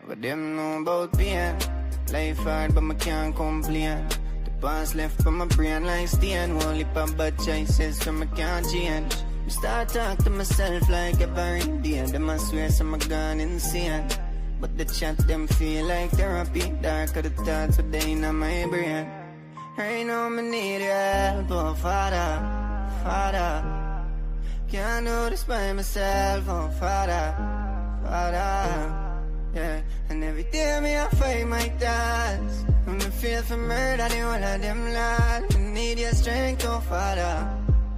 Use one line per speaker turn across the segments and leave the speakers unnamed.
What them know about pain? Life hard but I can't complain. The past left from my brain like stain. Whole heap of bad choices so I can't change. I start talk to myself like every day. Them I swear some I gone insane. But the chat them feel like therapy. Dark of the thoughts within my brain. Right now I need your help, oh Father, Father. Can't do this by myself, oh Father, Father. Yeah, and every day me I fight my thoughts. When I feel for murder, they all of them lads. I need your strength, oh Father,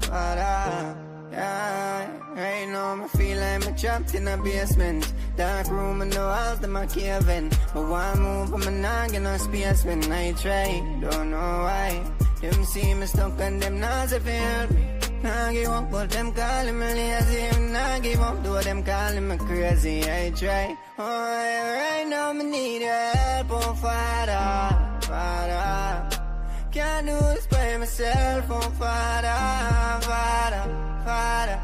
Father. Yeah, right now I feel like I'm trapped in a basement. Dark room and the walls, them a caving. But one move, I'm not get no space when I try. Don't know why. Them see me stuck and them not if help me. Nah give up, but them calling me lazy. Nah give up, though them calling me crazy. I try. Oh, yeah, right now I need your help, oh Father, Father. Can't do this by myself, oh Father, Father, Father.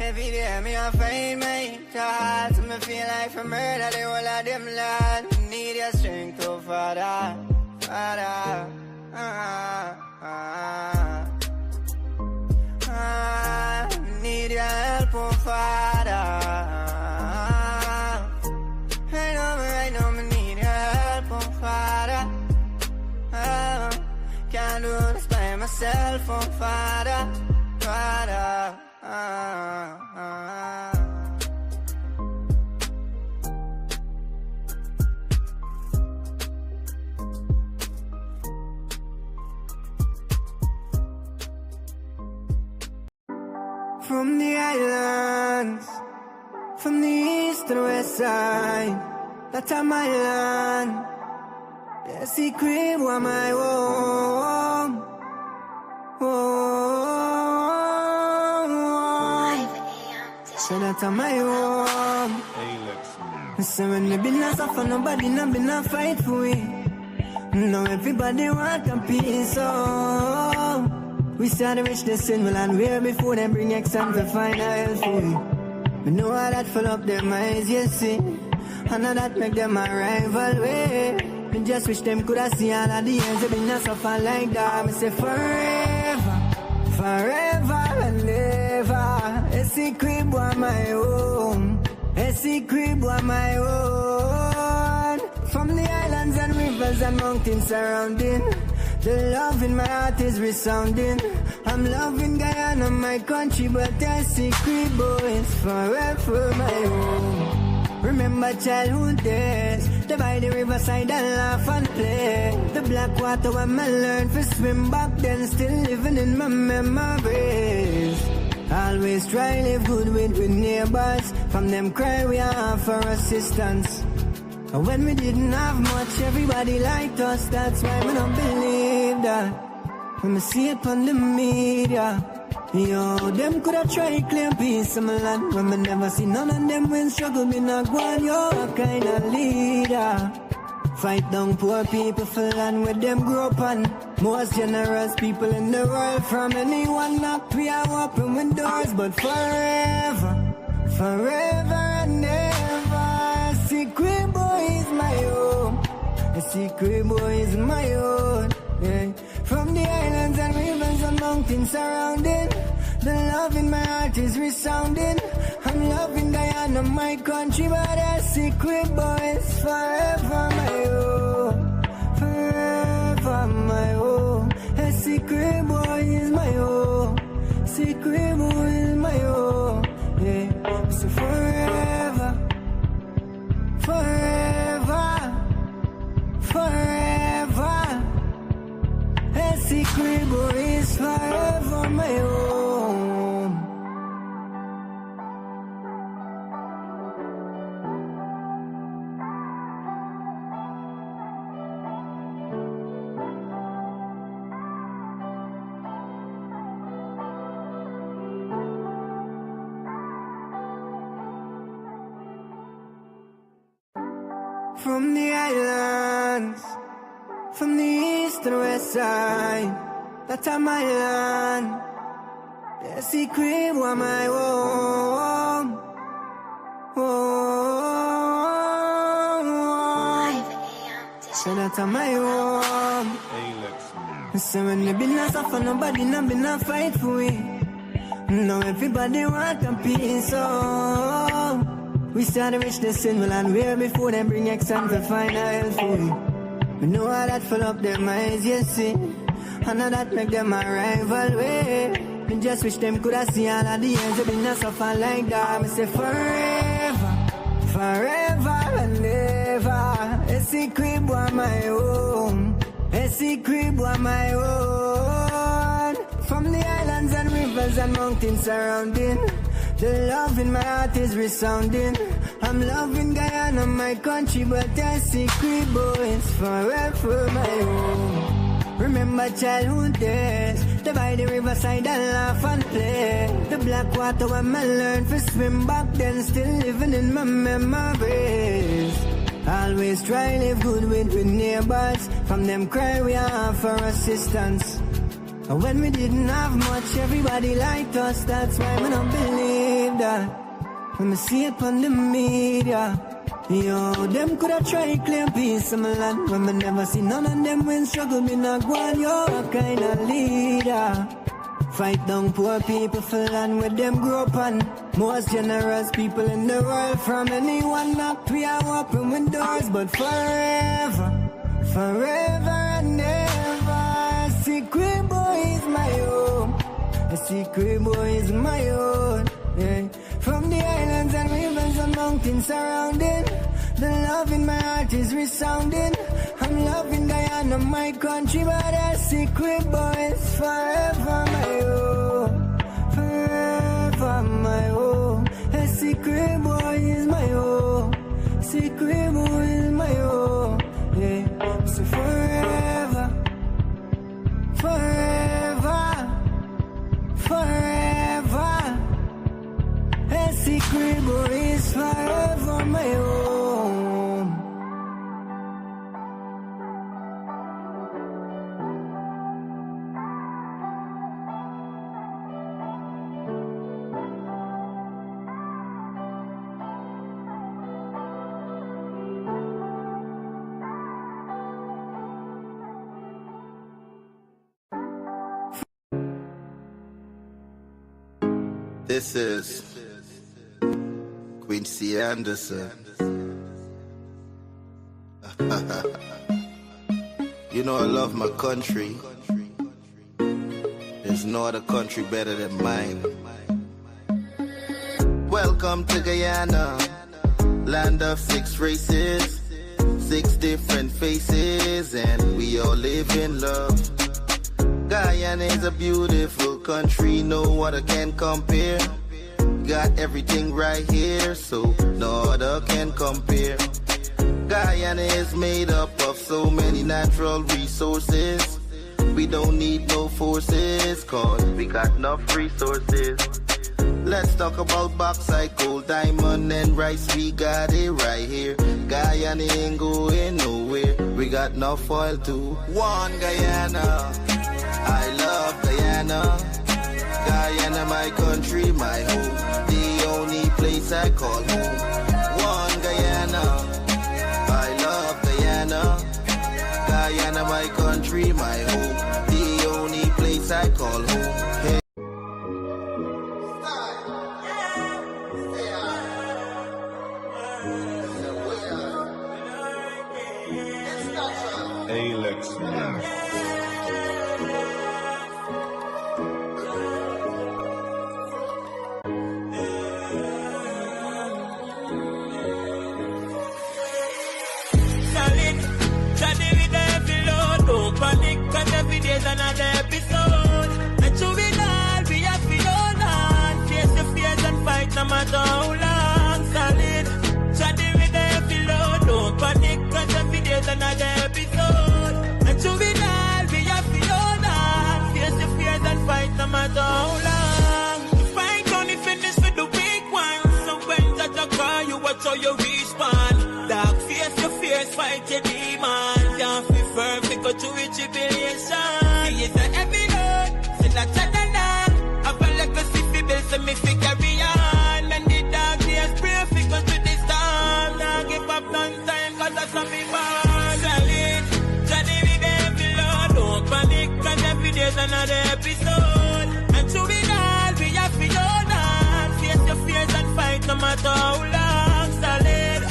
Every day me I find my thoughts. Me feel like for murder, the whole of them lads. Need your strength, oh Father, Father. Need your help, oh Father. Right now, me need your help, oh Father. Can't do this by myself, oh Father, Father. From the islands, from the east to the west side, that's my land. The secret was my home. So that's my home. So when we been a suffer, nobody not been a fight for it. Now everybody want a piece of. We started reach the sin, well, and where before them bring exam to find a hell for it. We know how that fill up their minds, you see. And now that make them a rival way. Me just wish them could have seen all of the years they been a suffer like that. Me say forever, forever and ever. A secret was my home. A secret was my own. From the islands and rivers and mountains surrounding, the love in my heart is resounding. I'm loving Guyana, my country, but that secret boy is forever my home. Remember childhood days, the by the riverside and laugh and play. The black water when I learned to swim back then, still living in my memories. Always try live good with neighbors. From them cry we have for assistance. And when we didn't have much, everybody liked us. That's why we don't believe that. When we see it on the media, yo, them coulda tried claim peace of my land. When we never see none of them when struggle me not go on. Yo, what kind of leader? Fight down poor people for land where them grow up on. Most generous people in the world. From anyone knock we are open windows. But forever, forever and ever, a secret boy is my home. A secret boy is my own. Yeah. From the islands and rivers and mountains surrounding, the love in my heart is resounding. I'm loving Guyana, my country, but a secret boy is forever my own. Forever my own. A secret boy is my own. Secret boy is my own. Yeah. So forever, forever, forever. A secret boy is forever my home. From the islands, from the east to the west side, that's my land. The secret was my home. Say that I'm my home. Say when me been a suffer, nobody not been a fight for we. Now everybody want a piece, oh. We started reach the sin, well, and way before they bring exam to find a help for we. We know how that fill up their minds, you see. And how that make them a rival way. Me just wish them could have seen all of the years they been a suffer like that. Me say forever, forever and ever. A secret boy my own. A secret boy my own. From the islands and rivers and mountains surrounding, the love in my heart is resounding. I'm loving Guyana, my country, but a secret boy is forever my own. Remember childhood days, the by the riverside and laugh and play. The black water when I learned to swim back then, still living in my memories. Always try live good with neighbors. From them cry we offer assistance. And when we didn't have much, everybody liked us. That's why we don't believe that. When we see it on the media, yo, them coulda tried claim peace in my land. When we never see none of them when struggle, me not go on, yo, a kind of leader. Fight down poor people for land where them grow up on. Most generous people in the world. From anyone knocked, we are open windows. But forever, forever and ever, a secret boy is my own. A secret boy is my own, yeah. From the islands and rivers and mountains surrounding, the love in my heart is resounding. I'm loving Guyana, my country, but a secret boy is forever my own. Forever my own. A secret boy is my own. Secret boy is my own. Yeah. So forever, forever, forever. A secret boy is forever my own.
This is Quincy Anderson. You know I love my country. There's no other country better than mine. Welcome to Guyana, land of 6 races, 6 different faces, and we all live in love. Guyana is a beautiful country, no other can compare. Got everything right here, so no other can compare. Guyana is made up of so many natural resources. We don't need no forces, cause we got enough resources. Let's talk about bauxite, gold, diamond, and rice. We got it right here. Guyana ain't going nowhere. We got enough oil too. One Guyana, I love Guyana. Guyana, my country, my home. The only place I call home. One Guyana, I love Guyana. Guyana, my country, my home. The only place I call home. Hey.
Another episode. And through it all, we have to hold on. Face the fears and fight no matter how long. Solid, chatty with the heavy load. Don't panic, cause every day's another episode. And through it all, we have to hold on. Face the fears and fight no matter how long. The fight only finish for the weak ones. So when that I call you, watch how you respond. Dark face your fears, fight your demons. Can't be firm, because to it tribulation. It's a heavy load, still a chatana. Have a legacy fi build, so me fi carry on. And the dark days pray fi go to the storm. Now give up none time, cause that's how me born. Solid, another episode. And to be all, we have to hold on. Face your fears and fight no matter how long. Solid.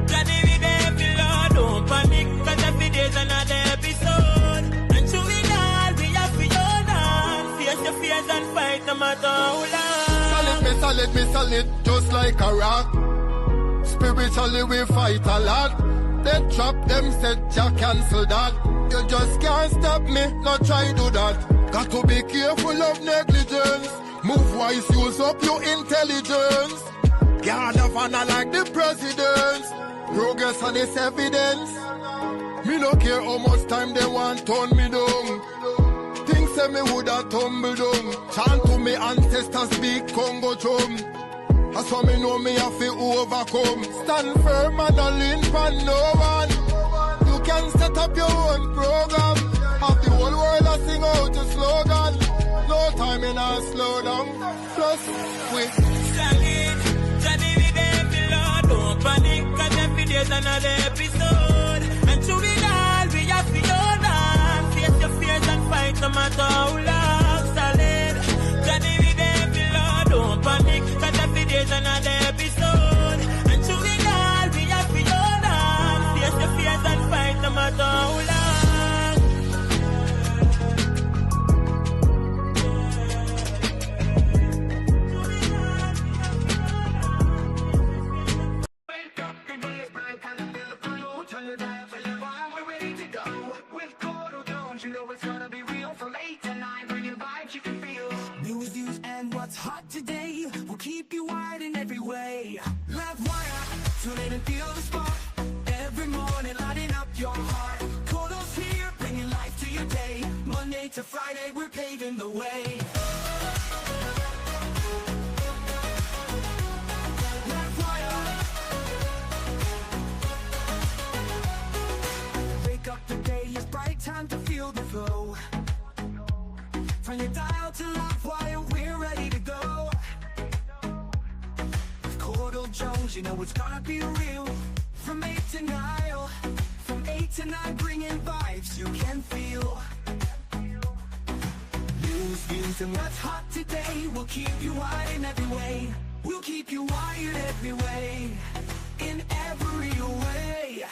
Johnny with every Lord, don't panic, cause every day's another episode. And to be all, we have to hold on. Face your fears and fight no matter how long.
Solid, just like a rock. Spiritually we fight a lot. They trap them, said ya cancel that. You just can't stop me, not try do that. Got to be careful of negligence. Move wise, use up your intelligence. Guard of honor like the presidents. Progress on this evidence. Me no care how much time they want turn me down. Things say me woulda tumble down. Chant to me ancestors big Congo drum. That's why me know me have to overcome. Stand firm and not lean for no one. You can set up your own program. Have the whole world a sing out a slogan. No time in a slow down. Plus we
solid. Johnny with every Lord, don't panic, cause every day's another episode. And to be all, we have to hold on. Face your fears and fight no matter how long. Solid. Johnny with every Lord, don't panic, cause every day's another episode. And to be all, we have to hold on. Face your fears and fight no matter how long.
You know it's gonna be real from 8 to 9. Bringing vibes you can feel. News, views, and what's hot today will keep you wired in every way. Livewire, tune in and feel the spark. Every morning, lighting up your heart. Courdel's here, bringing life to your day. Monday to Friday, we're paving the way. Livewire. Wake up, the day is bright, time to feel the flow. From your dial to Livewire, we're ready to go. With Courdel Jones, you know it's gonna be real. From 8 to 9, from 8 to 9, bringing vibes you can feel. News, views, and what's hot today will keep you wired in every way. We'll keep you wired every way, in every way.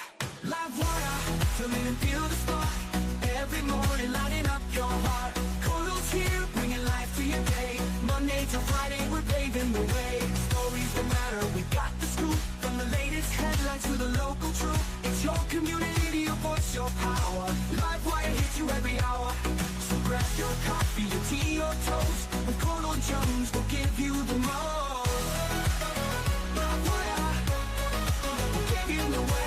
Livewire, feel it and feel the spark. Every morning, lighting up your heart. Courdel's here, bringing life to your day. Monday to Friday, we're paving the way. Stories that matter, we got the scoop. From the latest headlines to the local truth. It's your community, your voice, your power. Livewire hits you every hour. So grab your coffee, your tea, or toast. With Courdel Jones, we'll give you the most. Livewire, we'll give you the way.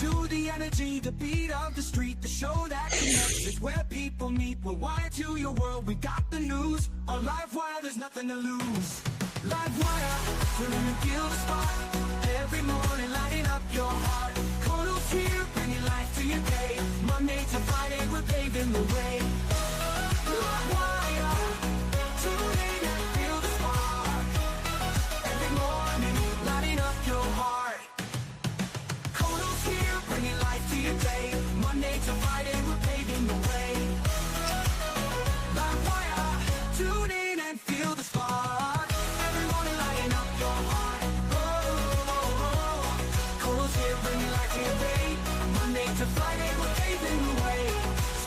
To the energy, the beat of the street, the show that connects is where people meet. We're wired to your world, we got the news. On Livewire, there's nothing to lose. Livewire, tune in and feel the spark. Every morning, lighting up your heart. Courdel's here, bringing life to your day. Monday to Friday, we're paving the way. Livewire, tune in and feel the spark. Every morning, lighting up your heart. Bringing life to your day. Monday to Friday, we're paving the way. Livewire, tune in and feel the spark. Every morning, lighting up your heart. Courdel's here, bringing life to your day. Monday to Friday, we're paving the way.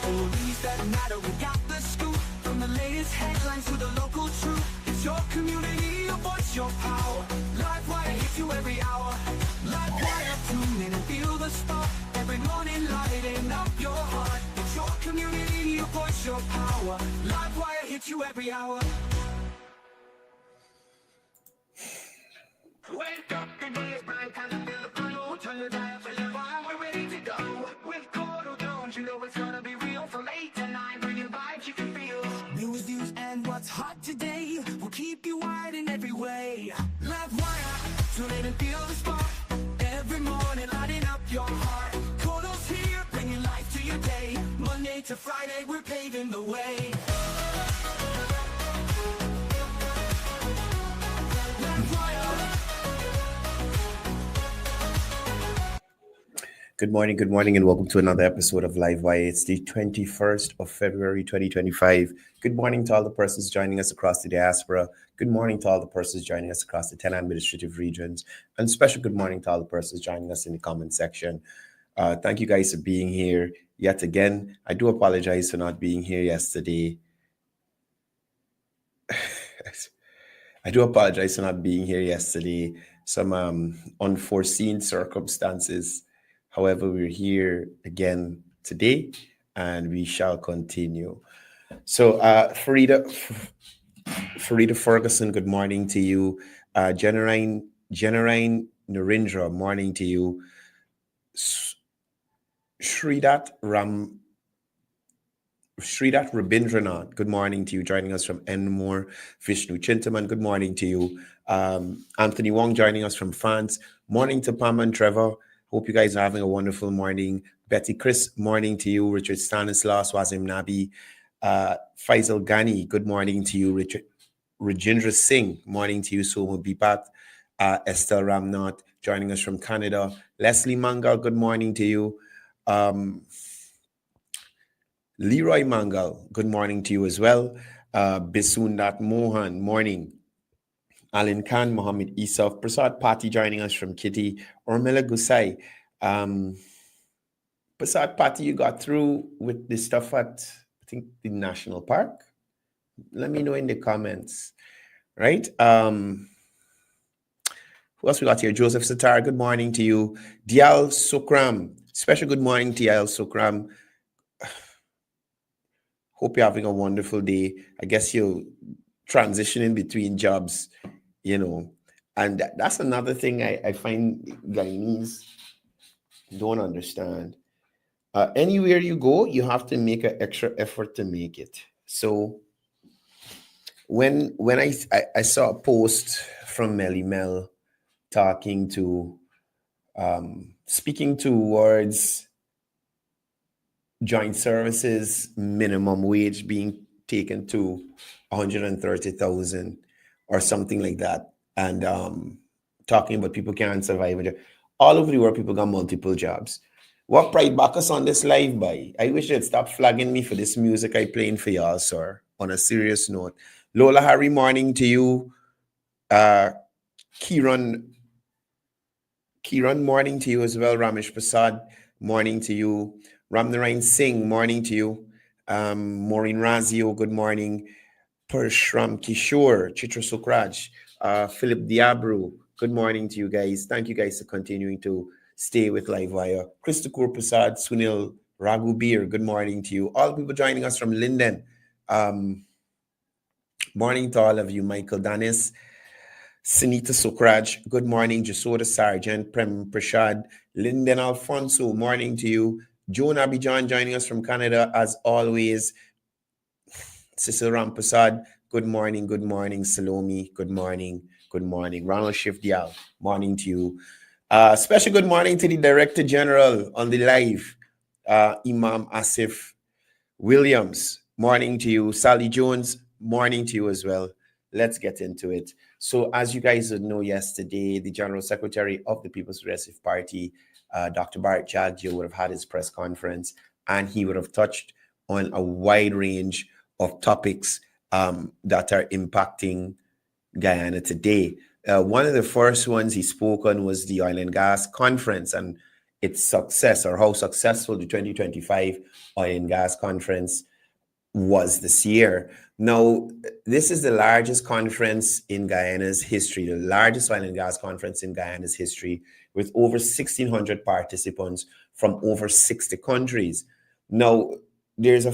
Stories that matter, we got the scoop. From the latest headlines to the local truth. It's your community, your voice, your power. Livewire hits you every hour. Livewire, tune in and feel the spark. Every morning, lighting up your heart. It's your community, your voice, your power. Livewire hits you every hour. Wake up, the day is bright, time to feel the flow. Turn your dial for your vibe, we're ready to go. With Courdel Jones, you know it's gonna be real. From 8 to 9, bringing vibes you can feel. News, views, and what's hot today will keep you wired in every way. Livewire, tune in and feel the spark. Every morning, lighting up your heart. Courdel's here, bringing life to your day. Monday to Friday, we're paving the way.
Good morning, and welcome to another episode of Livewire. It's the 21st of February, 2025. Good morning to all the persons joining us across the diaspora. Good morning to all the persons joining us across the 10 administrative regions. And special good morning to all the persons joining us in the comment section. Thank you guys for being here yet again. I do apologize for not being here yesterday. Some unforeseen circumstances. However, we're here again today, and we shall continue. So, Farida Ferguson, good morning to you. Generine Narendra, morning to you. Shridat Rabindranath, good morning to you, joining us from Enmore. Vishnu Chintaman, good morning to you. Anthony Wong joining us from France. Morning to Pam and Trevor. Hope you guys are having a wonderful morning. Betty Chris, morning to you. Richard Stanislaus, Wazim Nabi. Faisal Ghani, good morning to you. Rajendra Singh, morning to you. Soma Bipat. Estelle Ramnath, joining us from Canada. Leslie Mangal, good morning to you. Leroy Mangal, good morning to you as well. Bisundat Mohan, morning. Alan Khan, Mohammed Isaf, Prasad Pati joining us from Kitty. Ormela Gusai. Prasad Pati, you got through with the stuff at, I think, the National Park? Let me know in the comments, right? Who else we got here? Joseph Satar, good morning to you. Dial Sukram, special good morning to Dial Sukram. Hope you're having a wonderful day. I guess you're transitioning between jobs, you know. And that's another thing I find Guyanese don't understand. Anywhere you go, you have to make an extra effort to make it. So when I saw a post from Melly Mel talking to, speaking towards joint services minimum wage being taken to 130,000 or something like that, and talking about people can't survive. All over the world, people got multiple jobs. What pride back us on this live by? I wish they'd stop flagging me for this music I playing for y'all, sir. On a serious note, Lola Harry, morning to you. Kiran, morning to you as well. Ramesh Prasad, morning to you. Ramnarayan Singh, morning to you. Maureen Razio, good morning. Pershram Kishore, Chitra Sukraj, Philip Diabru, good morning to you guys. Thank you guys for continuing to stay with Livewire. Christopher Prasad, Sunil Raghubir, good morning to you. All people joining us from Linden. Morning to all of you. Michael Danis, Sunita Sukraj, good morning. Jasoda Sargent, Prem Prashad, Linden Alfonso, morning to you. Joan Abidjan joining us from Canada, as always. Cecil Rampasad, good morning. Salome, good morning. Ronald Shifdial, morning to you. Special good morning to the Director General on the live, Imam Asif Williams, morning to you. Sally Jones, morning to you as well. Let's get into it. So as you guys know, yesterday, the General Secretary of the People's Progressive Party, Dr. Bharat Jagdeo, would have had his press conference, and he would have touched on a wide range of topics that are impacting Guyana today. One of the first ones he spoke on was the oil and gas conference and its success, or how successful the 2025 oil and gas conference was this year. Now, this is the largest conference in Guyana's history, the largest oil and gas conference in Guyana's history, with over 1,600 participants from over 60 countries. Now, there's a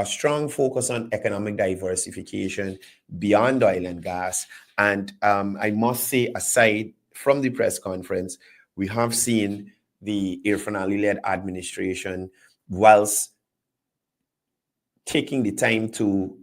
strong focus on economic diversification beyond oil and gas. And I must say, aside from the press conference, we have seen the Irfan Ali-led administration, whilst taking the time to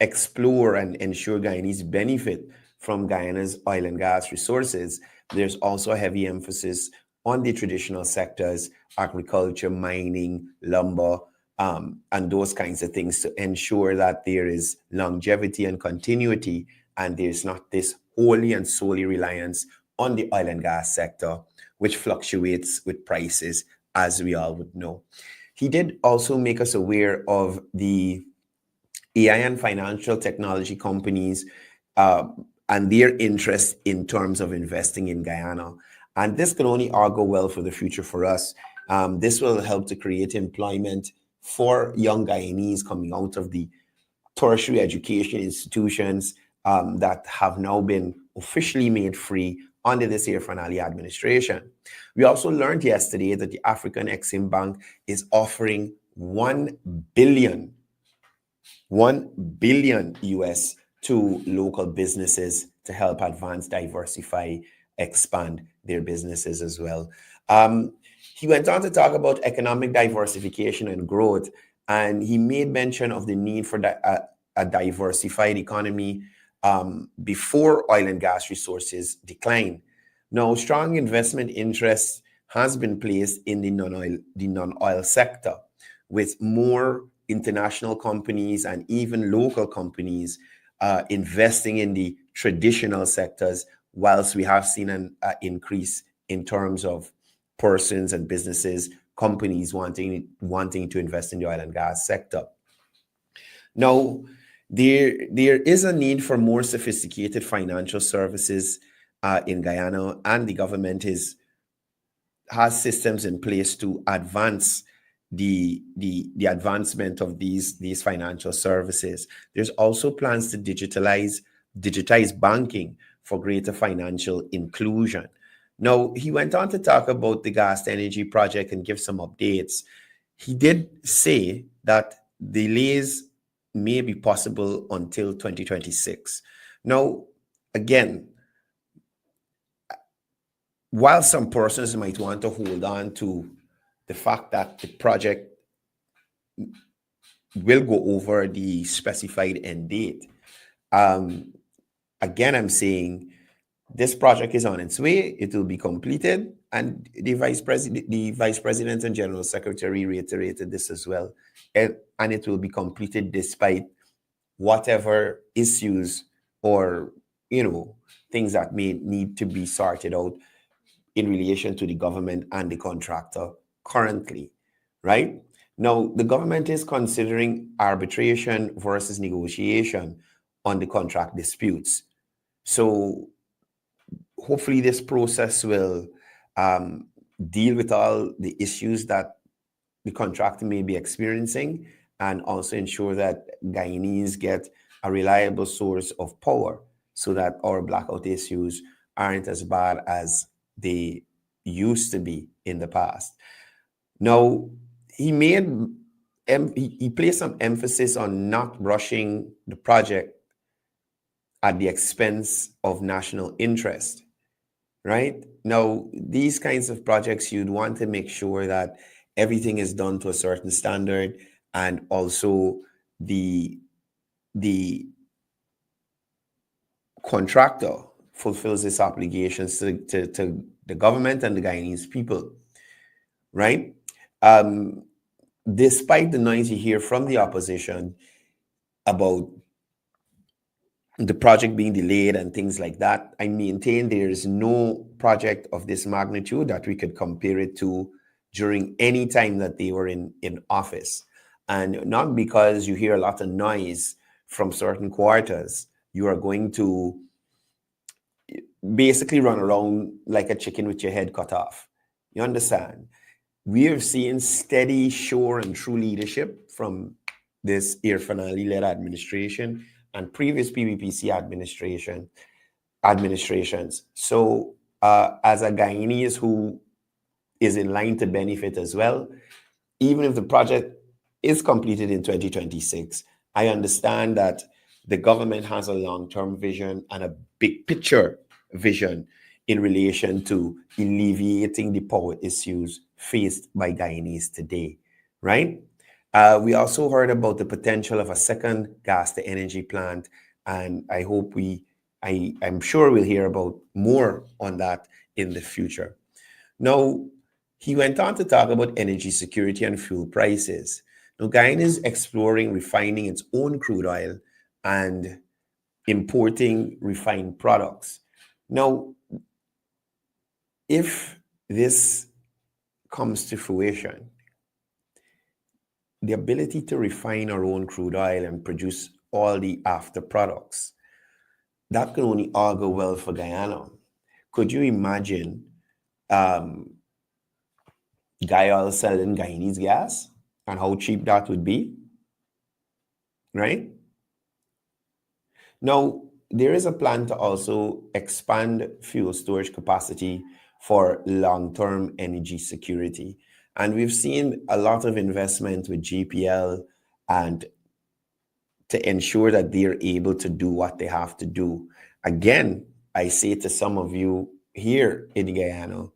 explore and ensure Guyanese benefit from Guyana's oil and gas resources, there's also a heavy emphasis on the traditional sectors, agriculture, mining, lumber, and those kinds of things, to ensure that there is longevity and continuity, and there's not this wholly and solely reliance on the oil and gas sector, which fluctuates with prices as we all would know. He did also make us aware of the AI and financial technology companies and their interest in terms of investing in Guyana. And this can only augur well for the future for us. This will help to create employment for young Guyanese coming out of the tertiary education institutions that have now been officially made free under this Irfaan Ali administration. We also learned yesterday that the African Exim Bank is offering 1 billion US to local businesses to help advance, diversify, expand their businesses as well. He went on to talk about economic diversification and growth, and he made mention of the need for a diversified economy before oil and gas resources decline. Now, strong investment interest has been placed in the non-oil sector, with more international companies and even local companies investing in the traditional sectors, whilst we have seen an increase in terms of persons and businesses, companies wanting to invest in the oil and gas sector. Now, there is a need for more sophisticated financial services in Guyana, and the government has systems in place to advance the advancement of these financial services. There's also plans to digitize banking for greater financial inclusion. Now, he went on to talk about the gas energy project and give some updates. He did say that delays may be possible until 2026. Now, again, while some persons might want to hold on to the fact that the project will go over the specified end date, again, I'm saying this project is on its way. It will be completed, and the vice president and general secretary reiterated this as well, and it will be completed despite whatever issues or things that may need to be sorted out in relation to the government and the contractor currently, right? Now, the government is considering arbitration versus negotiation on the contract disputes. So hopefully this process will deal with all the issues that the contractor may be experiencing, and also ensure that Guyanese get a reliable source of power so that our blackout issues aren't as bad as they used to be in the past. Now, he placed some emphasis on not rushing the project at the expense of national interest, right? Now, these kinds of projects, you'd want to make sure that everything is done to a certain standard, and also the contractor fulfills its obligations to the government and the Guyanese people, right? Despite the noise you hear from the opposition about the project being delayed and things like that, I maintain there is no project of this magnitude that we could compare it to during any time that they were in office. And not because you hear a lot of noise from certain quarters, you are going to basically run around like a chicken with your head cut off. You understand? We have seen steady, sure, and true leadership from this Irfaan Ali-led administration and previous PBPC administrations. So as a Guyanese who is in line to benefit as well, even if the project is completed in 2026, I understand that the government has a long-term vision and a big picture vision in relation to alleviating the power issues faced by Guyanese today, right? We also heard about the potential of a second gas-to-energy plant, and I'm sure we'll hear about more on that in the future. Now, he went on to talk about energy security and fuel prices. Now, Guyana is exploring refining its own crude oil and importing refined products. Now, if this comes to fruition, the ability to refine our own crude oil and produce all the after products, that can only augur well for Guyana. Could you imagine Guyana selling Guyanese gas and how cheap that would be? Right? Now, there is a plan to also expand fuel storage capacity for long-term energy security. And we've seen a lot of investment with GPL and to ensure that they're able to do what they have to do. Again, I say to some of you here in Guyana,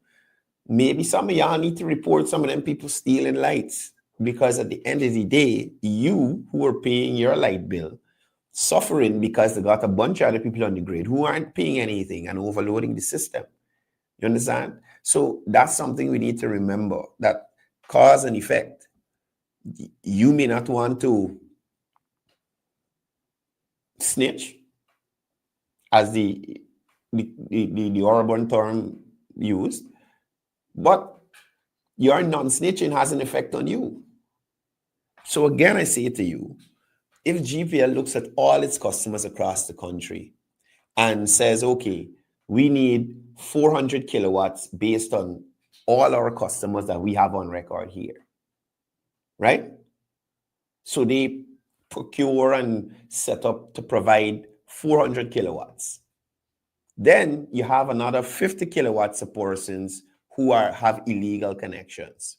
maybe some of y'all need to report some of them people stealing lights, because at the end of the day, you who are paying your light bill, suffering because they got a bunch of other people on the grid who aren't paying anything and overloading the system. You understand? So that's something we need to remember, that cause and effect. You may not want to snitch, as the urban term used, but your non-snitching has an effect on you. So again, I say to you, if GPL looks at all its customers across the country and says, okay, we need 400 kilowatts based on all our customers that we have on record here, right? So they procure and set up to provide 400 kilowatts. Then you have another 50 kilowatts of persons who have illegal connections.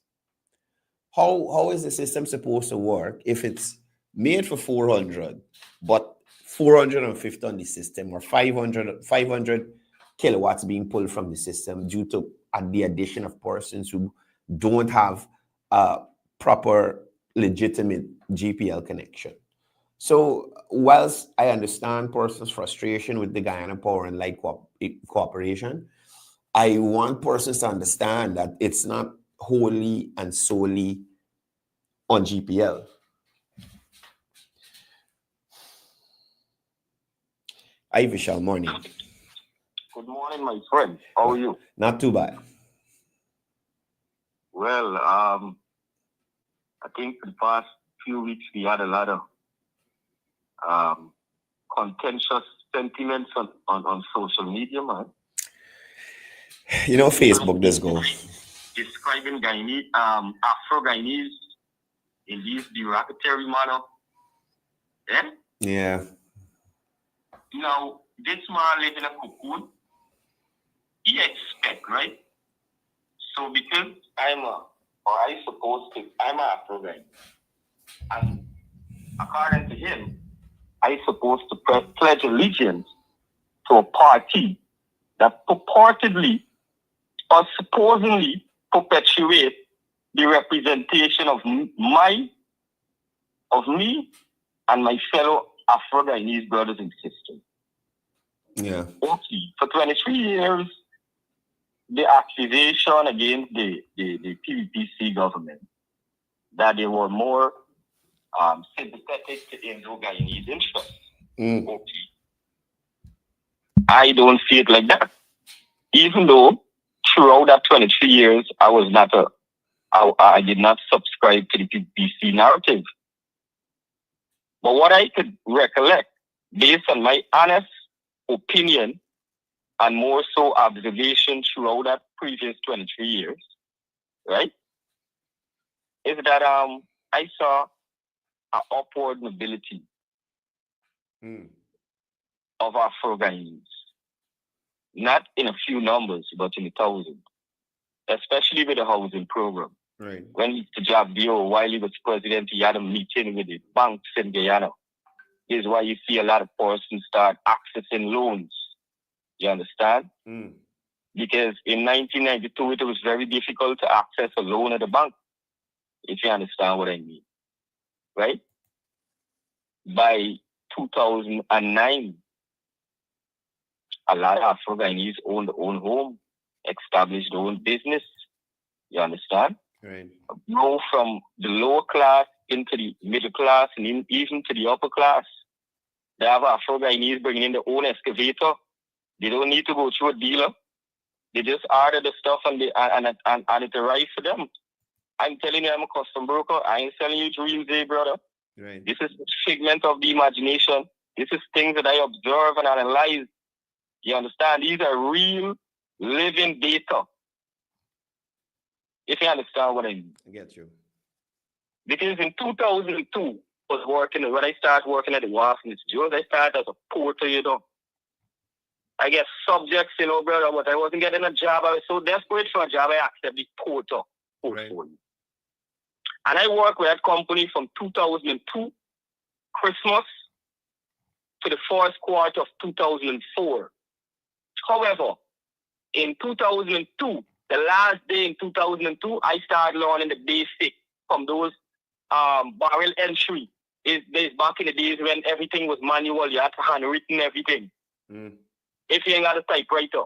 How is the system supposed to work if it's made for 400, but 450 on the system, or 500 kilowatts being pulled from the system due to the addition of persons who don't have a proper, legitimate GPL connection? So whilst I understand persons' frustration with the Guyana Power and Light Corporation, I want persons to understand that it's not wholly and solely on GPL. Hi, Vishal. Morning.
Good morning, my friend. How are you?
Not too bad.
Well, I think the past few weeks we had a lot of contentious sentiments on social media, man.
You know, Facebook does go.
Describing Afro-Guyanese in this derogatory manner. Yeah?
Yeah.
Now, this man lives in a cocoon. He expect, right? So because I'm an Afro-Guyan, and according to him, I'm supposed to pledge allegiance to a party that purportedly or supposedly perpetuate the representation of me and my fellow Afro-Guyanese brothers and sisters.
Yeah.
Okay. For 23 years, the accusation against the PVPC government that they were more sympathetic to Indo-Guyanese interests. Okay. I don't see it like that. Even though throughout that 23 years, I did not subscribe to the PVPC narrative. But what I could recollect, based on my honest opinion and more so observation throughout that previous 23 years, right, is that I saw an upward mobility of Afro-Guyanese. Not in a few numbers, but in the thousands, especially with the housing program.
Right.
When Mr. Jabdio, while he was president, he had a meeting with the banks in Guyana. This is why you see a lot of persons start accessing loans. You understand? Because in 1992, it was very difficult to access a loan at the bank, if you understand what I mean. Right? By 2009, a lot of Afro-Guyanese owned their own home, established their own business. You understand?
Right.
Grow from the lower class into the middle class and even to the upper class. They have Afro-Guyanese bringing in their own excavator. They don't need to go through a dealer. They just order the stuff and it arrives for them. I'm telling you, I'm a custom broker. I ain't selling you dreams, brother.
Right.
This is a figment of the imagination. This is things that I observe and analyze. You understand? These are real, living data. If you understand what I mean.
I get you.
Because in 2002, when I started working at the Washington Jones, I started as a porter, you know. I get subjects, you know, brother, but I wasn't getting a job. I was so desperate for a job, I accepted the porter portfolio. Right. And I worked with that company from 2002, Christmas, to the first quarter of 2004. However, in 2002, the last day in 2002, I started learning the basic from those barrel entry. Is back in the days when everything was manual, you had to handwritten everything. If you ain't got a typewriter.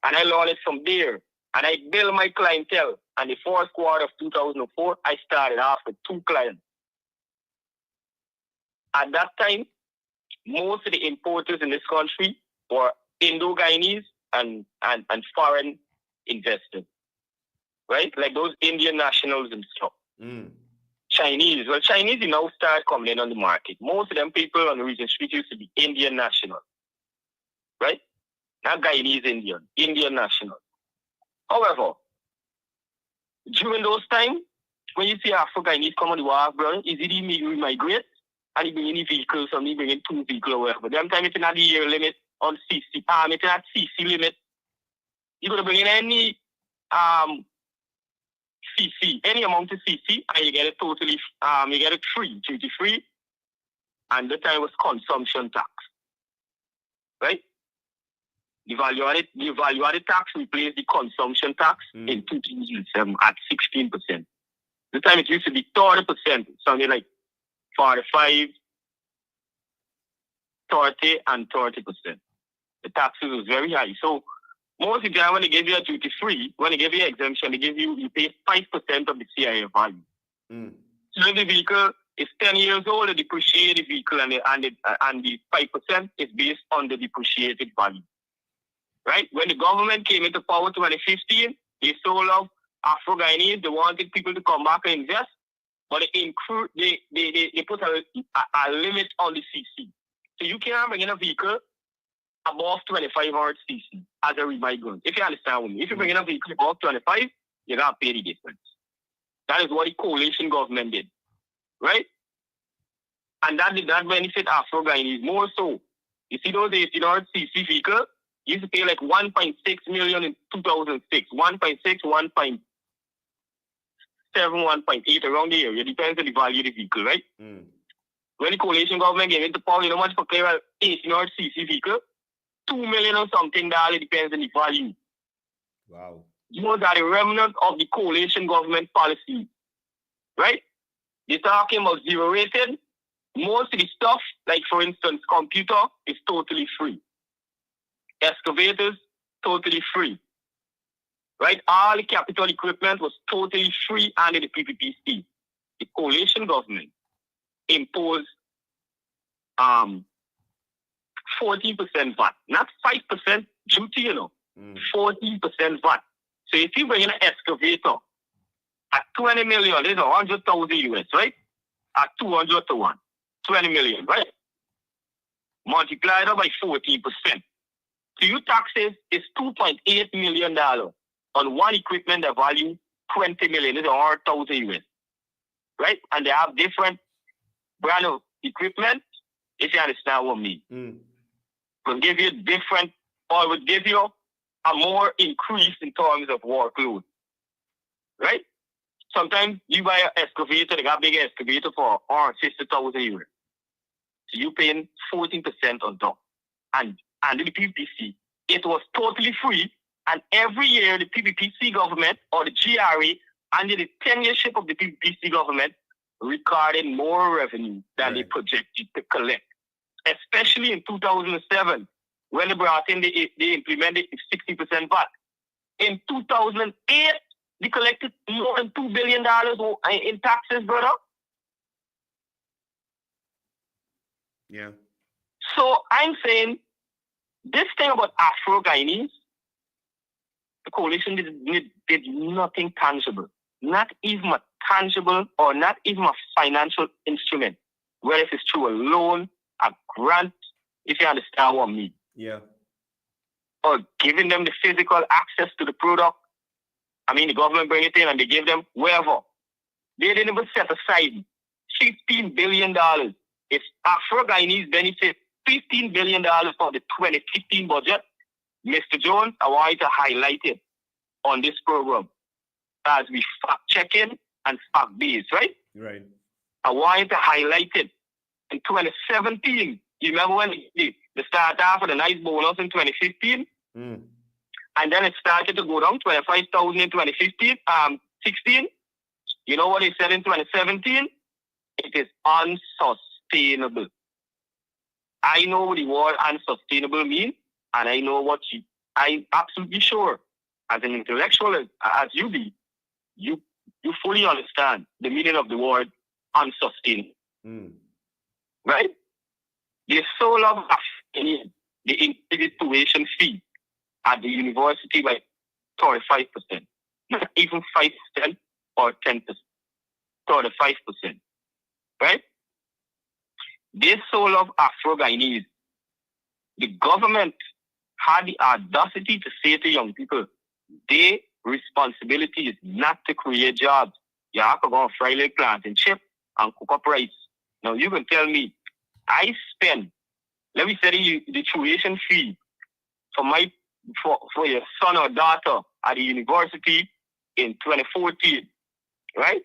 And I learned it from there. And I built my clientele. And the first quarter of 2004, I started off with 2 clients. At that time, most of the importers in this country were Indo-Guyanese and foreign investors. Right? Like those Indian nationals and stuff. Chinese. Well, Chinese, you now start coming in on the market. Most of them people on the region street used to be Indian nationals. Right? Not Guyanese Indian nationals. However, during those times, when you see Afro-Guyanese come on the wharf, brother, is it he migrate and he bring in vehicles, or he bring in 2 vehicles or whatever. Them time it's not the year limit on CC. It's not CC limit. You're going to bring in any CC, any amount of CC, and you get it totally, you get it free, duty-free, and the time was consumption tax. Right? The value-added tax replaced the consumption tax in 2007 at 16%. The time it used to be 30%, something like 45, 30, and 30%. The taxes was very high. So most of the time when they give you a duty-free, when they give you an exemption, you pay 5% of the CIF value. So if the vehicle is 10 years old, they depreciate the vehicle and the 5% is based on the depreciated value. Right? When the government came into power in 2015, they sold off Afro-Guyanese. They wanted people to come back and invest, but they put a limit on the CC. So you can't bring in a vehicle above 2500 CC as a remigrant. If you understand with me. If you bring in a vehicle above 25, you got to pay the difference. That is what the coalition government did. Right? And that did not benefit Afro-Guyanese more so. You see those 1800 CC vehicles? You used to pay like 1.6 million in 2006, 1.6, 1.7, 1.8 around the area. It depends on the value of the vehicle, right? When the coalition government came into power, you know how much for clear 1800 CC vehicle? 2 million or something, it depends on the value.
Wow.
Those are the remnant of the coalition government policy, right? They're talking about zero rated. Most of the stuff, like for instance, computer, is totally free. Excavators, totally free. Right? All the capital equipment was totally free under the PPPC. The coalition government imposed 40% VAT, not 5% duty, you know. 40% VAT. So if you bring in an excavator at 20 million, there's 100,000 US, right? At 200 to 1, 20 million, right? Multiplied by 14%. So your taxes is $2.8 million on one equipment that value 20 million. It's 100,000 US. Right? And they have different brand of equipment, if you understand what I mean. Will give you different, or would give you a more increase in terms of workload. Right? Sometimes you buy an excavator, they got a big excavator for 60,000 euros. So you paying 14% on top. And the PPPC, it was totally free. And every year, the PPPC government or the GRA, under the tenureship of the PPPC government, recorded more revenue than they projected to collect. Especially in 2007, when they brought in, they implemented 60% VAT. In 2008, they collected more than $2 billion in taxes, brother.
Yeah. So
I'm saying, this thing about Afro-Guyanese, coalition did nothing tangible. Not even a tangible or not even a financial instrument. Whether it's through a loan, a grant, if you understand what I mean.
Yeah.
Or giving them the physical access to the product. I mean, the government bring it in and they give them wherever. They didn't even set aside $15 billion. If Afro-Guyanese benefit $15 billion for the 2015 budget, Mr. Jones, I want you to highlight it on this program as we fact-checking and fact-based, right?
Right.
I want you to highlight it. In 2017, you remember when they started off with a nice bonus in 2015? And then it started to go down, 25,000 in 16. You know what they said in 2017? It is unsustainable. I know what the word unsustainable means, and I know what I'm absolutely sure, as an intellectual as you be, you fully understand the meaning of the word unsustainable. Right? The soul of the increased tuition fee at the university by 35%, not even 5% or 10%, 35%. Right? This soul of Afro-Guyanese, the government had the audacity to say to young people, their responsibility is not to create jobs. You have to go and fry like plantain chip and cook up rice. Now you can tell me, I spend, let me say the tuition fee for your son or daughter at the university in 2014, right?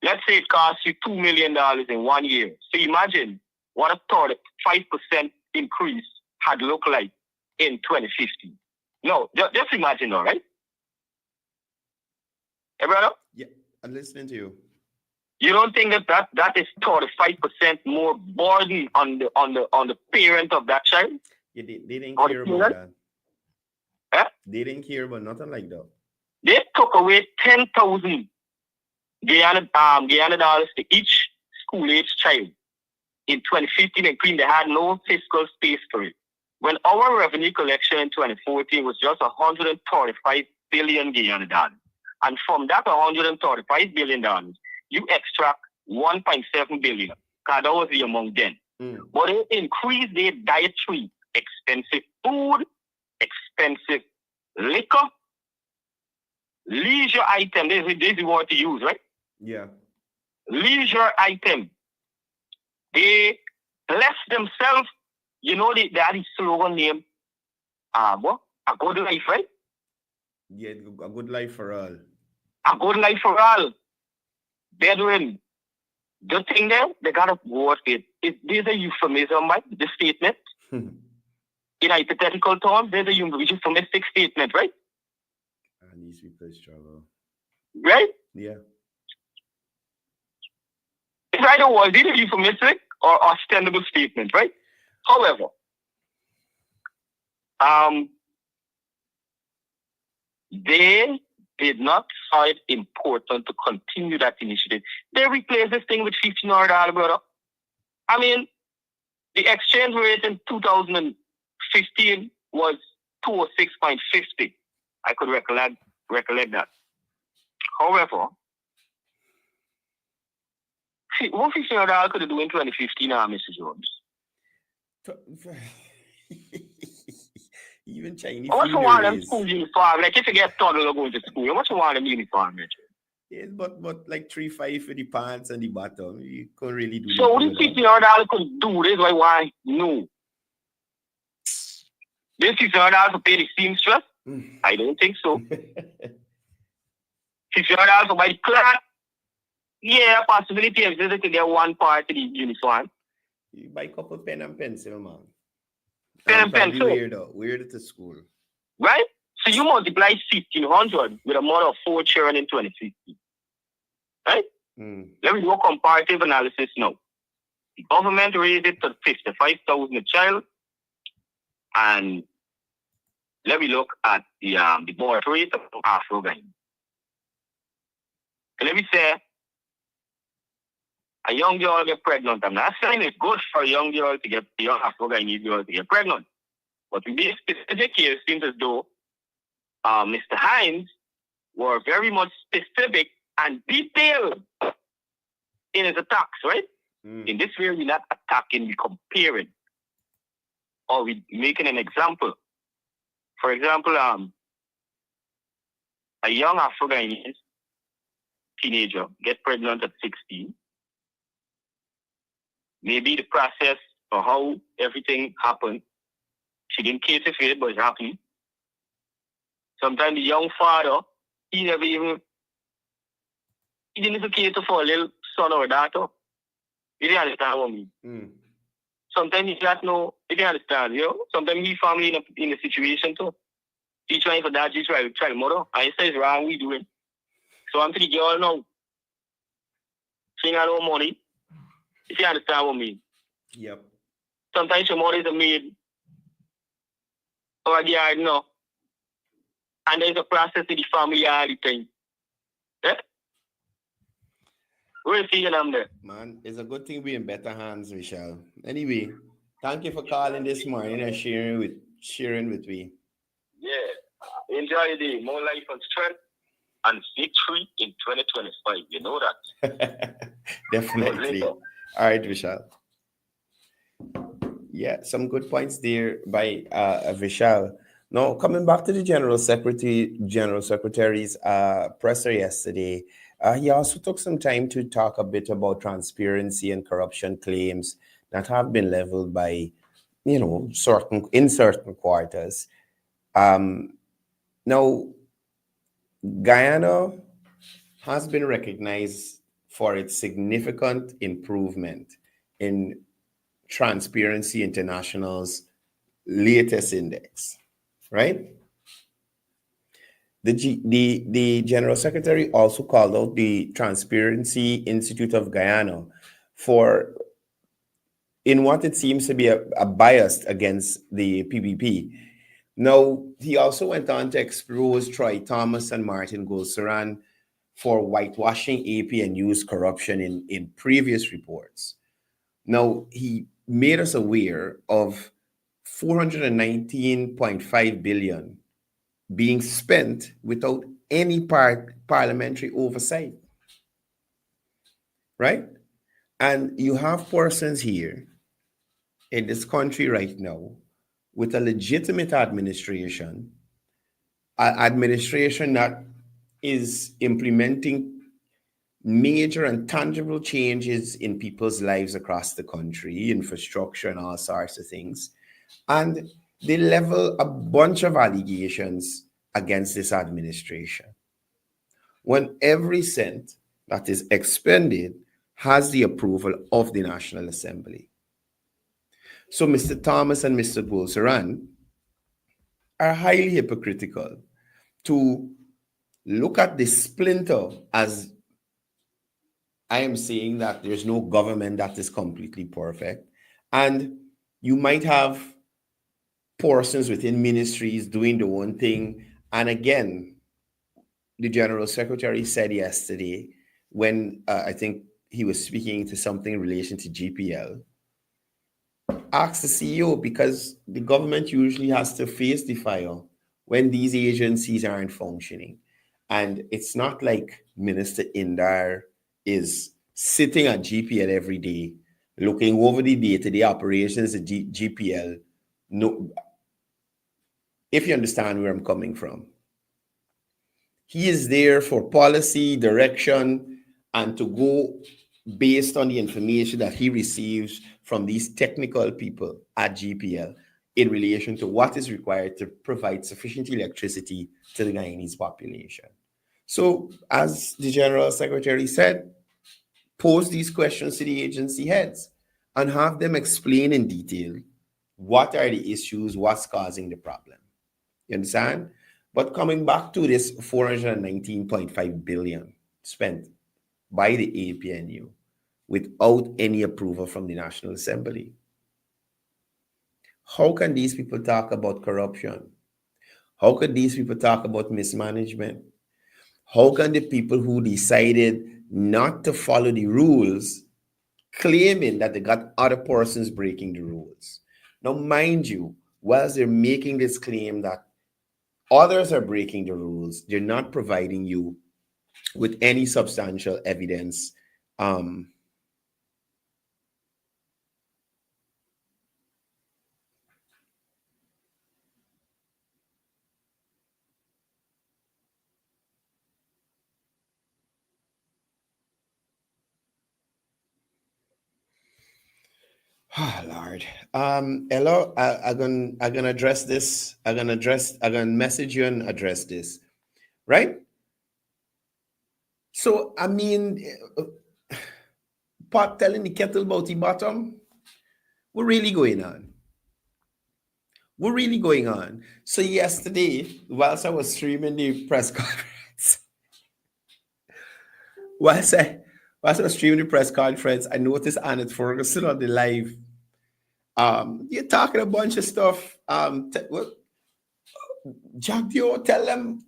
Let's say it costs you $2 million in 1 year. So imagine what a 5% increase had looked like in 2015. No, just imagine, all right? Hey, brother?
Yeah, I'm listening to you.
You don't think that is 35% more burden on the parent of that child?
Yeah, they didn't care about that.
Eh?
They didn't care about nothing like that.
They took away 10,000 Guyana dollars to each school-age child in 2015, and they had no fiscal space for it. When our revenue collection in 2014 was just 135 billion Guyana dollars, and from that 135 billion dollars, you extract 1.7 billion, because that was the amount then. But they increased their dietary, expensive food, expensive liquor, leisure item. This is what to use, right?
Yeah.
Leisure item. They bless themselves. You know, they had a slogan name, what? A good life, right?
Yeah, a good life for all.
A good life for all. Bedouin. The thing there, they got to work it. There's a euphemism, right? The statement. In hypothetical terms, there's a euphemistic statement, right?
And these people struggle.
Right?
Yeah.
It's either was it a euphemistic or ostensible statement, right? However, they did not find it important to continue that initiative. They replaced this thing with $15, brother. I mean, the exchange rate in 2015 was 206.50. I could recollect that. However, see, what $15 could do in 2015, Mr. Jones?
Even Chinese.
How much you want them school uniform? Like if you get toddler going to school, how much you want them uniform, Richard?
Yes, but like $3.5 for the pants and the bottom. You couldn't really do.
So what this $15 could do? This is what I want to know. This $15 to pay the seamstress? I don't think so. $15 to buy the cloth? Yeah, possibility exists to get one part of the uniform.
You buy a couple pen and pencil, man.
Pen and pencil.
Weird to school.
Right? So you multiply 1,500 with a mother of 4 children in 2050. Right? Let me do a comparative analysis now. The government raised it to 55,000 a child. And let me look at the birth rate of Afro-Guyanese. Let me say, a young girl get pregnant. I'm not saying it's good for a young girl to get, a young Afro-Guyanese girl to get pregnant. But in this specific case, it seems as though Mr. Hines were very much specific and detailed in his attacks, right? In this way, we're not attacking, we're comparing. Or we're making an example. For example, a young Afro-Ghanaian teenager get pregnant at 16. Maybe the process or how everything happened, she didn't cater for it, but it happened. Sometimes the young father, he didn't even cater for a little son or daughter. You didn't understand what I mean. Sometimes he didn't understand, you know. Sometimes his family in a situation too. He trying for that, he try to mother. And he says, wrong, we doing. So I'm to the girl now. She ain't got no money. If you understand what I mean.
Yep.
Sometimes your mother is a maid. Or a yard, no. And there's a process in the family all the time. Yeah? We're seeing them there.
Man, it's a good thing we're in better hands, Michelle. Anyway, thank you for calling this morning and sharing with me.
Yeah. Enjoy the day. More life and strength and victory in 2025. You know that.
Definitely. All right, Vishal. Yeah, some good points there by Vishal. Now, coming back to the General Secretary's presser yesterday, he also took some time to talk a bit about transparency and corruption claims that have been leveled by, certain quarters. Now, Guyana has been recognized for its significant improvement in Transparency International's latest index, right? The General Secretary also called out the Transparency Institute of Guyana in what it seems to be a bias against the PPP. Now, he also went on to expose Troy Thomas and Martin Gulsaran for whitewashing APNU's corruption in previous reports. Now, he made us aware of $419.5 billion being spent without any parliamentary oversight, right? And you have persons here in this country right now with a legitimate administration that is implementing major and tangible changes in people's lives across the country, infrastructure and all sorts of things. And they level a bunch of allegations against this administration, when every cent that is expended has the approval of the National Assembly. So Mr. Thomas and Mr. Gulsaran are highly hypocritical to look at the splinter as I am saying that there's no government that is completely perfect. And you might have persons within ministries doing their own thing. And again, the General Secretary said yesterday when I think he was speaking to something in relation to GPL, ask the CEO, because the government usually has to face the fire when these agencies aren't functioning. And it's not like Minister Indar is sitting at GPL every day, looking over the day-to-day operations at GPL. No, if you understand where I'm coming from. He is there for policy, direction, and to go based on the information that he receives from these technical people at GPL in relation to what is required to provide sufficient electricity to the Guyanese population. So, as the General Secretary said, pose these questions to the agency heads and have them explain in detail what are the issues, what's causing the problem. You understand? But coming back to this $419.5 billion spent by the APNU without any approval from the National Assembly. How can these people talk about corruption? How could these people talk about mismanagement? How can the people who decided not to follow the rules claiming that they got other persons breaking the rules? Now, mind you, whilst they're making this claim that Others are breaking the rules. They're not providing you with any substantial evidence. Oh Lord. Hello. I'm gonna address this. I'm gonna message you and address this. Right? So I mean, pot telling the kettle about the bottom. We're really going on. We're really going on. So yesterday, whilst I was streaming the press conference, whilst I was streaming the press conference, I noticed Annette Ferguson on the live. You're talking a bunch of stuff. Jack Dio, tell them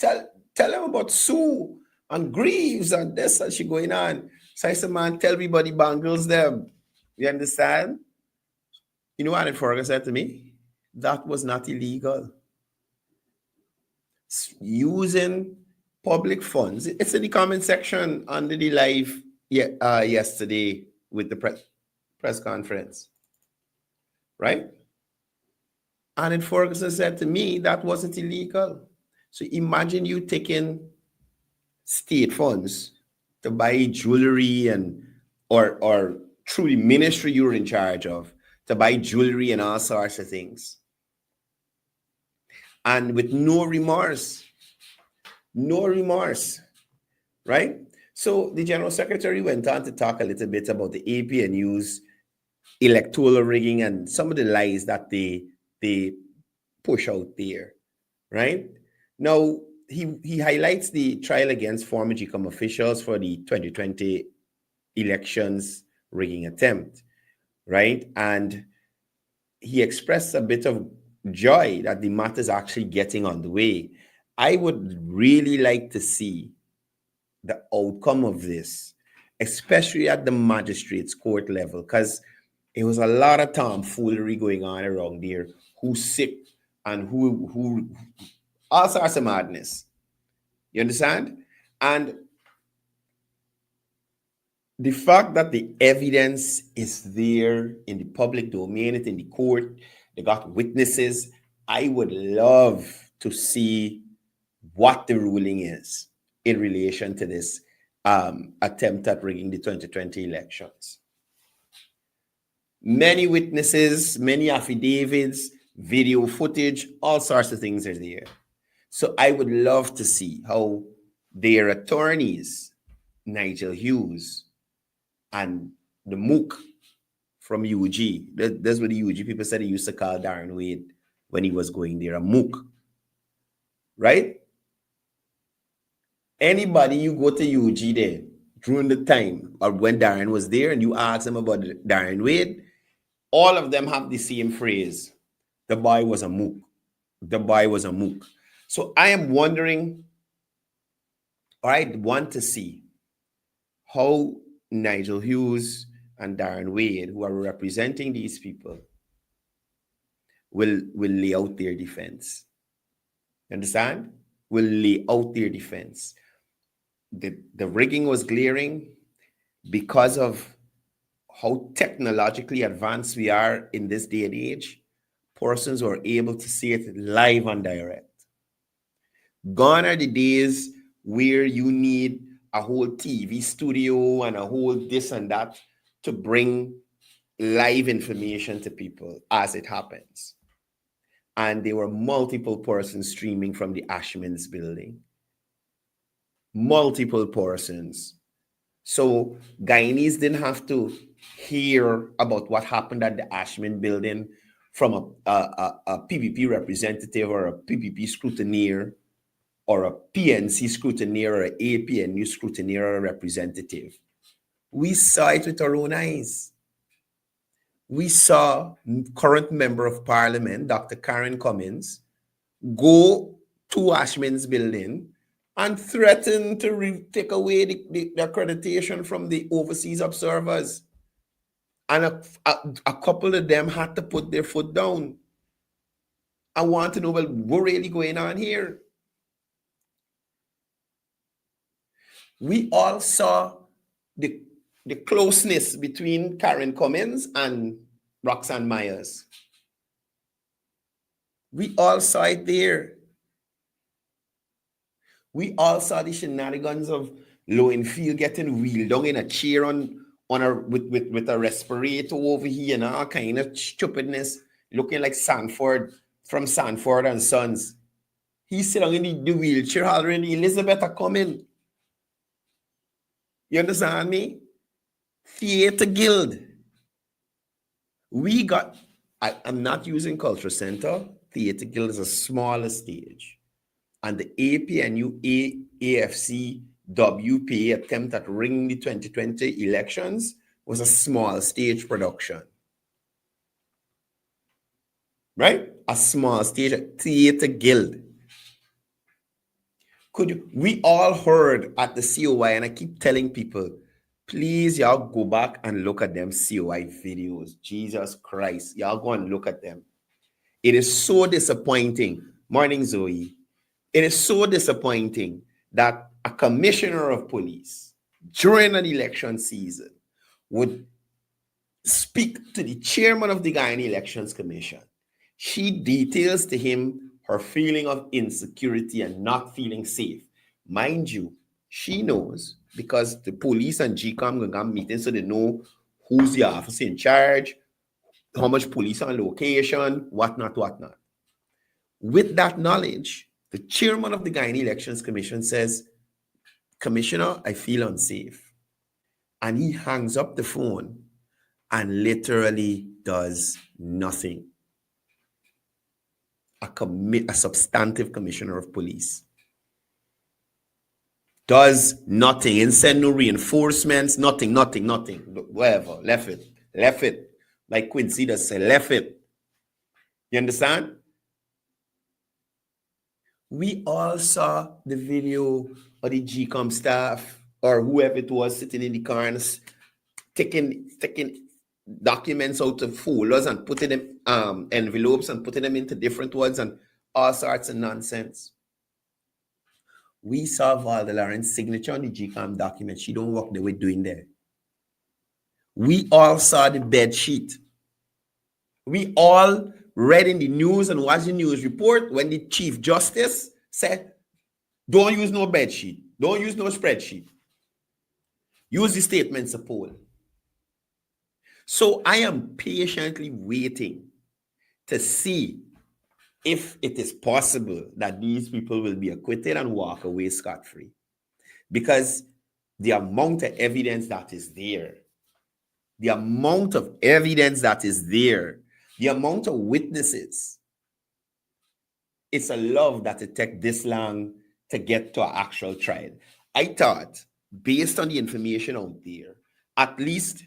about Sue and Greaves and this and she going on. So I said, man, tell everybody bangles them. You understand? You know what Annette Ferguson said to me? That was not illegal. Using public funds. It's in the comment section under the live yesterday with the press conference. Right? Annette Ferguson said to me that wasn't illegal. So imagine you taking state funds to buy jewelry and or through the ministry you're in charge of to buy jewelry and all sorts of things. And with no remorse, right? So the General Secretary went on to talk a little bit about the APNU's electoral rigging and some of the lies that they push out there, right? Now, he highlights the trial against former GCOM officials for the 2020 elections rigging attempt, right? And he expressed a bit of joy that the matter is actually getting on the way. I would really like to see the outcome of this, especially at the magistrates court level, because it was a lot of tomfoolery going on around there. Who's sick and who all sorts of madness. You understand? And the fact that the evidence is there in the public domain, it's in the court, they got witnesses. I would love to see what the ruling is in relation to this attempt at rigging the 2020 elections. Many witnesses, many affidavits, video footage, all sorts of things are there. So I would love to see how their attorneys, Nigel Hughes and the Mook from UG, that's what the UG people said they used to call Darren Wade when he was going there, a Mook, right? Anybody you go to UG there during the time or when Darren was there and you ask them about Darren Wade, all of them have the same phrase. The boy was a Mook. The boy was a Mook. So I am wondering, or I want to see how Nigel Hughes and Darren Wade, who are representing these people, will lay out their defense. You understand? Will lay out their defense. The rigging was glaring because of how technologically advanced we are in this day and age. Persons were able to see it live and direct. Gone are the days where you need a whole TV studio and a whole this and that to bring live information to people as it happens. And there were multiple persons streaming from the Ashman's building. Multiple persons. So Guyanese didn't have to hear about what happened at the Ashman building from a PPP representative or a PPP scrutineer or a PNC scrutineer or an APNU scrutineer or a representative. We saw it with our own eyes. We saw current member of parliament, Dr. Karen Cummins, go to Ashman's building and threaten to take away the accreditation from the overseas observers. And a couple of them had to put their foot down. I want to know, well, what's really going on here? We all saw the closeness between Karen Cummins and Roxanne Myers. We all saw it there. We all saw the shenanigans of Lowenfield getting wheeled down in a chair with a respirator over here and all kind of stupidness, looking like Sanford from Sanford and Sons. He's sitting in the wheelchair already. Elizabeth are coming. You understand me? Theater Guild. We got, I'm not using Culture Center. Theater Guild is a smaller stage. And the APNU AFC WPA attempt at ringing the 2020 elections was a small stage production. Right? A small stage, a Theater Guild. We all heard at the COI, and I keep telling people, please, y'all go back and look at them COI videos. Jesus Christ, y'all go and look at them. It is so disappointing. Morning, Zoe. It is so disappointing that a commissioner of police during an election season would speak to the chairman of the Guyana Elections Commission. She details to him her feeling of insecurity and not feeling safe. Mind you, she knows because the police and GCOM go meeting so they know who's the officer in charge, how much police on location, whatnot. With that knowledge, the chairman of the Guyana Elections Commission says, Commissioner, I feel unsafe. And he hangs up the phone and literally does nothing. A substantive commissioner of police does nothing and send no reinforcements, nothing, whatever, left it. Like Quincy does say, left it. You understand? We all saw the video of the GCOM staff or whoever it was sitting in the car and taking documents out of folders and putting them envelopes and putting them into different ones and all sorts of nonsense. We saw Valda Lauren's signature on the GCOM document. She don't work the way doing there. We all saw the bed sheet. We all read in the news and watched the news report when the Chief Justice said, don't use no bed sheet. Don't use no spreadsheet. Use the statements of poll. So I am patiently waiting to see if it is possible that these people will be acquitted and walk away scot-free. Because the amount of evidence that is there, the amount of witnesses, it's a love that it takes this long to get to an actual trial. I thought, based on the information out there, at least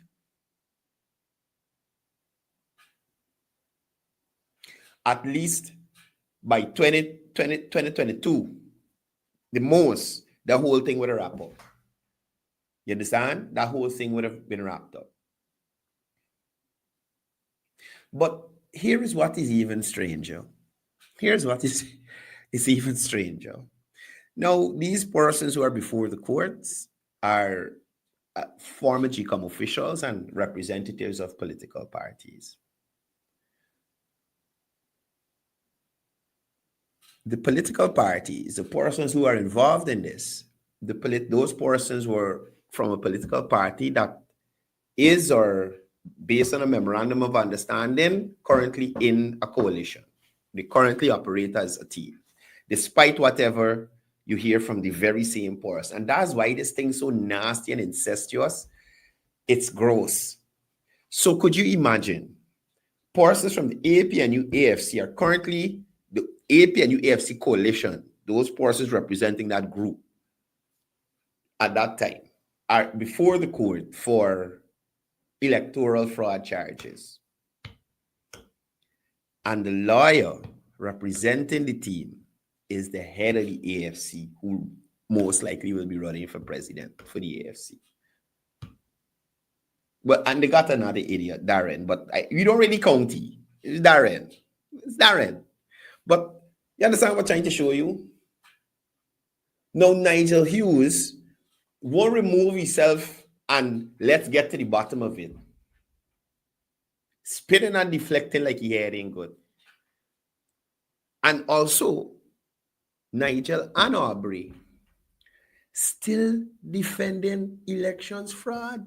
by 2022, the whole thing would have wrapped up. You understand? That whole thing would have been wrapped up. But here is what is even stranger. Even stranger. Now, these persons who are before the courts are former GCOM officials and representatives of political parties. The political parties, the persons who are involved in this, those persons were from a political party that is or based on a memorandum of understanding currently in a coalition. They currently operate as a team, despite whatever you hear from the very same person. And that's why this thing's so nasty and incestuous. It's gross. So could you imagine persons from the APNU AFC are currently the APNU AFC coalition, those persons representing that group at that time are before the court for electoral fraud charges. And the lawyer representing the team is the head of the AFC, who most likely will be running for president for the AFC. But and they got another idiot, Darren, but we don't really count he. It's Darren. But you understand what I'm trying to show you? Now, Nigel Hughes won't remove himself and let's get to the bottom of it. Spitting and deflecting like he had ain't good. And also, Nigel and Aubrey still defending elections fraud.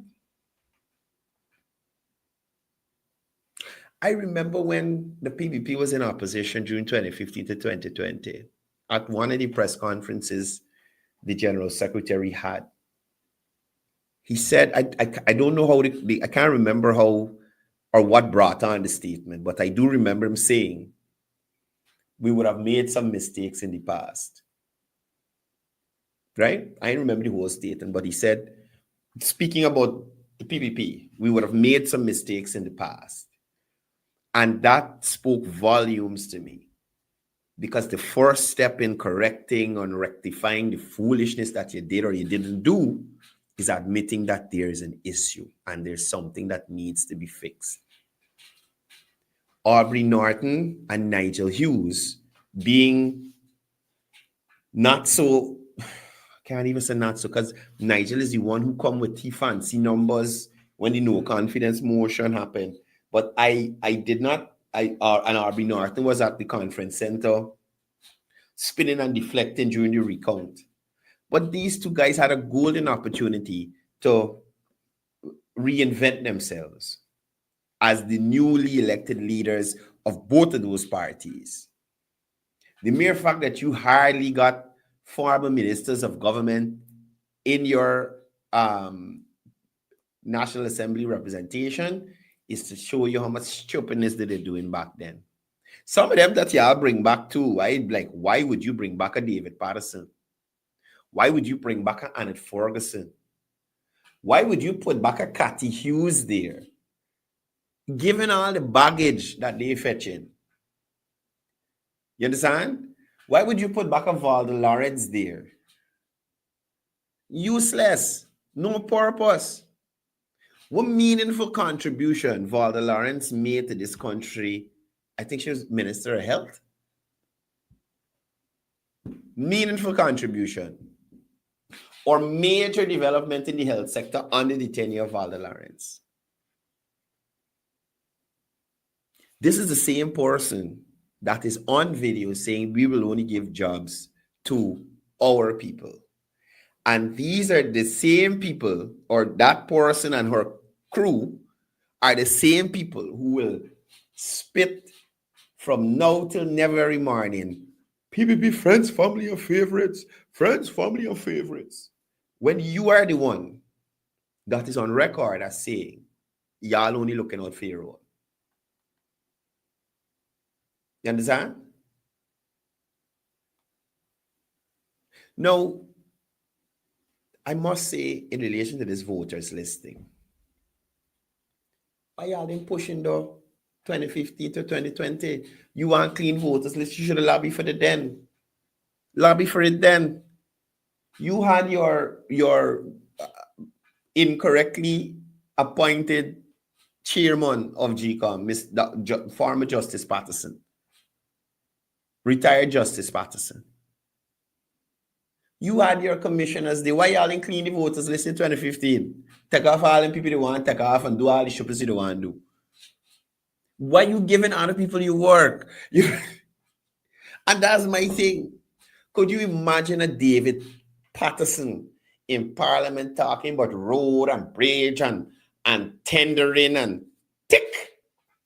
I remember when the PPP was in opposition June 2015 to 2020, at one of the press conferences the General Secretary had, he said, I don't know how, I can't remember how or what brought on the statement, but I do remember him saying, we would have made some mistakes in the past. Right? I remember the whole statement, but he said, speaking about the PPP, we would have made some mistakes in the past. And that spoke volumes to me, because the first step in correcting and rectifying the foolishness that you did or you didn't do is admitting that there is an issue and there's something that needs to be fixed. Aubrey Norton and Nigel Hughes being not so, can't even say not so, because Nigel is the one who come with the fancy numbers when the no confidence motion happened. But I did not, and Aubrey Norton was at the conference center spinning and deflecting during the recount. But these two guys had a golden opportunity to reinvent themselves as the newly elected leaders of both of those parties. The mere fact that you hardly got former ministers of government in your National Assembly representation is to show you how much stupidness they were doing back then. Some of them that y'all bring back too, I'd like, why would you bring back a David Patterson? Why would you bring back a Annette Ferguson? Why would you put back a Cathy Hughes there? Given all the baggage that they fetching. You understand? Why would you put back a Valda Lawrence there? Useless. No purpose. What meaningful contribution Valda Lawrence made to this country? I think she was Minister of Health. Meaningful contribution. Or major development in the health sector under the tenure of Valda Lawrence. This is the same person that is on video saying we will only give jobs to our people. And these are the same people, or that person and her crew are the same people who will spit from now till never every morning. PPP, friends, family, and favorites. Friends, family, and favorites. When you are the one that is on record as saying, y'all only looking out for your own. You understand? Now, I must say, in relation to this voters listing, why y'all been pushing the 2015 to 2020? You want clean voters list, you should have lobbied for the then. Lobby for it then. You had your incorrectly appointed chairman of GCOM, former Justice Patterson. Retired Justice Patterson. You had your commissioners there. Why y'all didn't clean the voters list in 2015? Take off all them people they want to take off and do all the stupid they want to do. Why you giving other people your work? And that's my thing. Could you imagine a David Patterson in Parliament talking about road and bridge and tendering and tick?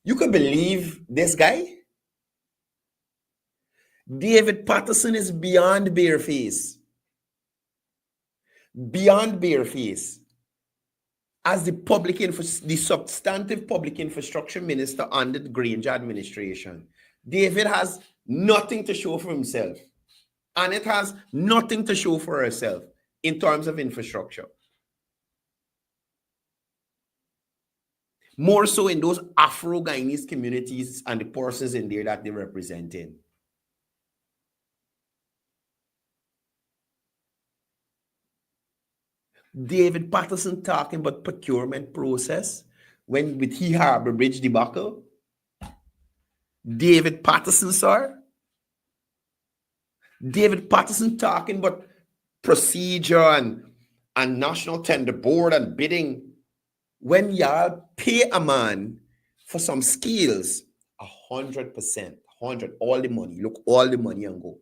You could believe this guy? David Patterson is beyond bareface. Beyond bareface. As the substantive public infrastructure minister under the Granger administration, David has nothing to show for himself. And it has nothing to show for herself in terms of infrastructure. More so in those Afro-Guyanese communities and the persons in there that they representing. David Patterson talking about procurement process when with He Harbor Bridge debacle. David Patterson, sir. David Patterson talking about procedure and national tender board and bidding, when y'all pay a man for some skills, 100%, 100, all the money, look, all the money and go.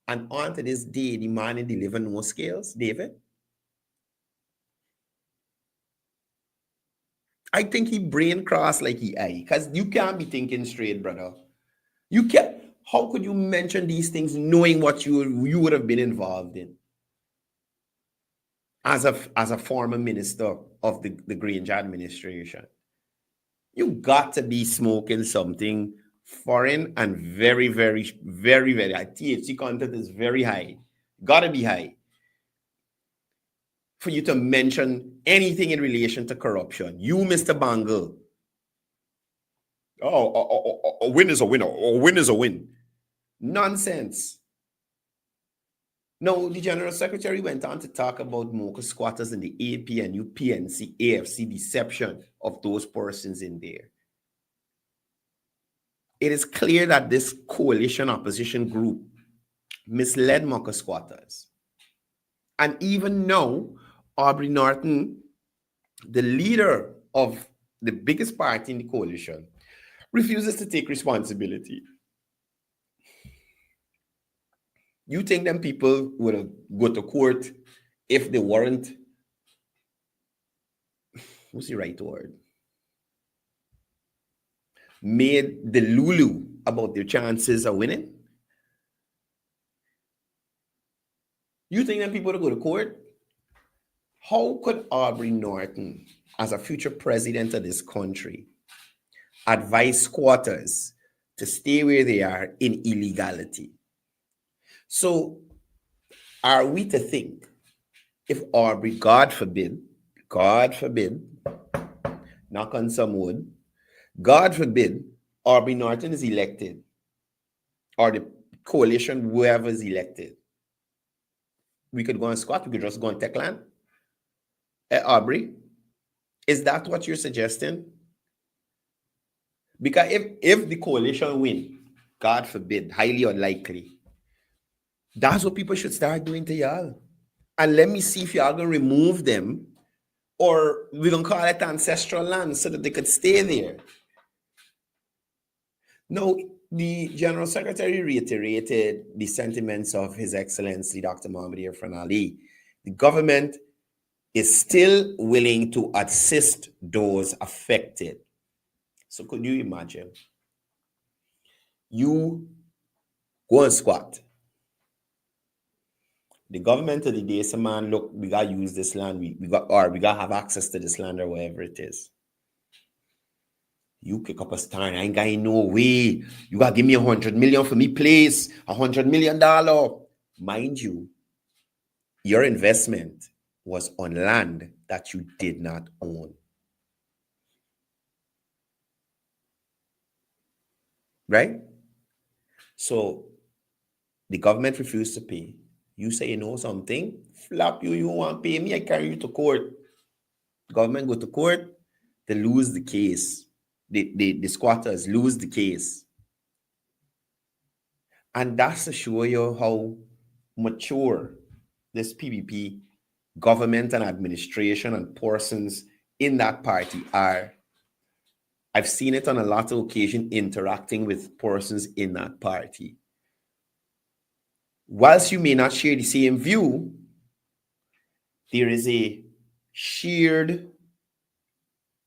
And on to this day, the man ain't deliver no skills, David. I think he brain cross like he eye, because you can't be thinking straight, brother. You can't. How could you mention these things knowing what you would have been involved in as a former minister of the Grange administration? You got to be smoking something foreign and very, very, very, very high. THC content is very high. Gotta be high for you to mention anything in relation to corruption. You, Mr. Bangle. A win is a win. A win is a win. Nonsense. No, the General Secretary went on to talk about Mocha squatters and the AP and UPNC, AFC deception of those persons in there. It is clear that this coalition opposition group misled Mocha squatters. And even now, Aubrey Norton, the leader of the biggest party in the coalition, refuses to take responsibility. You think them people would have go to court if they weren't, what's the right word? Made the Lulu about their chances of winning? You think them people would go to court? How could Aubrey Norton, as a future president of this country, advise squatters to stay where they are in illegality? So are we to think if Aubrey, God forbid, knock on some wood, God forbid, Aubrey Norton is elected, or the coalition, whoever is elected, we could go and squat, we could just go and take land? Aubrey, is that what you're suggesting? Because if the coalition win, God forbid, highly unlikely, that's what people should start doing to y'all. And let me see if y'all gonna remove them, or we're gonna call it ancestral land so that they could stay there. No, the General Secretary reiterated the sentiments of His Excellency Dr. Mohamed Irfan Ali. The government is still willing to assist those affected. So could you imagine? You go and squat. The government of the day say, man, look, we gotta use this land, we gotta have access to this land or whatever it is. You kick up a stand, I ain't got no way. You gotta give me 100 million for me, please. $100 million. Mind you, your investment was on land that you did not own. Right? So the government refused to pay. You say you know something, flap you want to pay me, I carry you to court. The government go to court, they lose the case. The squatters lose the case. And that's to show you how mature this PPP government and administration and persons in that party are. I've seen it on a lot of occasions interacting with persons in that party. Whilst you may not share the same view, there is a shared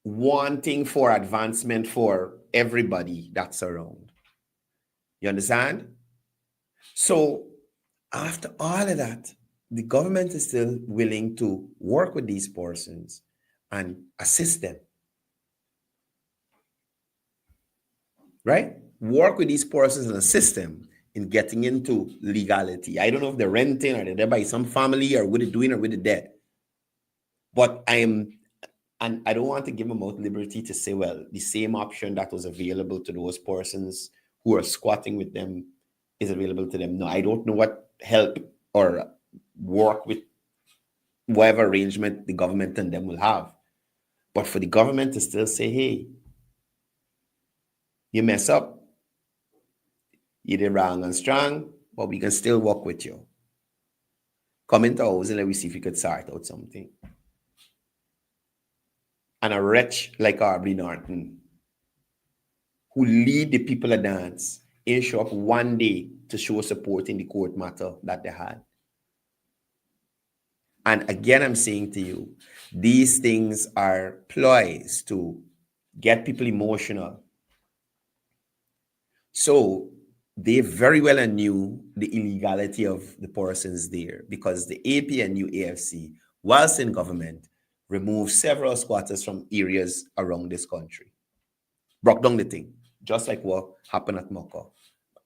wanting for advancement for everybody that's around. You understand? So after all of that, the government is still willing to work with these persons and assist them. Right? Work with these persons and assist them in getting into legality. I don't know if they're renting or they're there by some family or what they're doing or with the debt. But and I don't want to give them out liberty to say, well, the same option that was available to those persons who are squatting with them is available to them. No, I don't know what help or work with whatever arrangement the government and them will have. But for the government to still say, hey, you mess up, you did wrong and strong, but we can still work with you. Come into our house and let me see if we could sort out something. And a wretch like Aubrey Norton, who lead the people of dance, ain't show up one day to show support in the court matter that they had. And again, I'm saying to you, these things are ploys to get people emotional. So they very well knew the illegality of the persons there, because the AP and new AFC, whilst in government, removed several squatters from areas around this country. Broke down the thing, just like what happened at Mocha.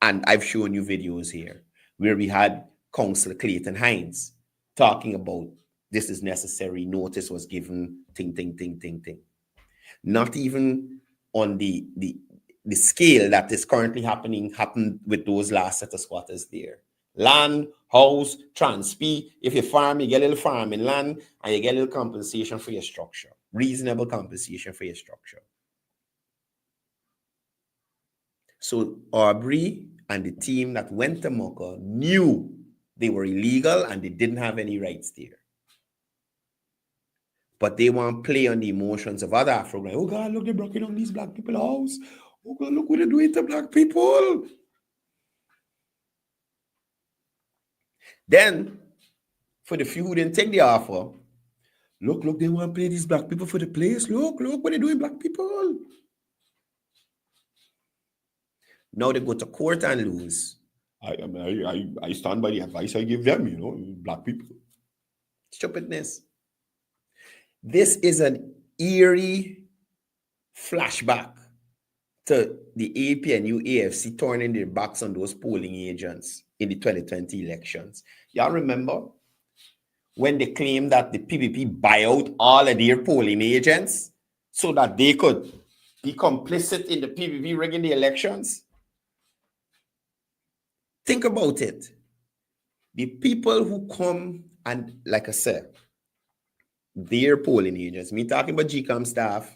And I've shown you videos here where we had Councillor Clayton Hines talking about this is necessary, notice was given, ting. Not even on the scale that is currently happened with those last set of squatters there. Land, house, transp. If you farm, you get a little farming land and you get a little compensation for your structure. Reasonable compensation for your structure. So Aubrey and the team that went to Mocha knew they were illegal and they didn't have any rights there. But they want to play on the emotions of other Afro. Like, oh God, look, they're blocking on these black people's house. Oh God, look what they're doing to black people. Then, for the few who didn't take the offer, look, they want to play these black people for the place. Look what they're doing, black people. Now they go to court and lose. I stand by the advice I give them, black people. Stupidness. This is an eerie flashback to the AP and UAFC turning their backs on those polling agents in the 2020 elections. Y'all remember when they claimed that the PPP buy out all of their polling agents so that they could be complicit in the PPP rigging the elections? Think about it. The people who come and, like I said, their polling agents, me talking about GCOM staff,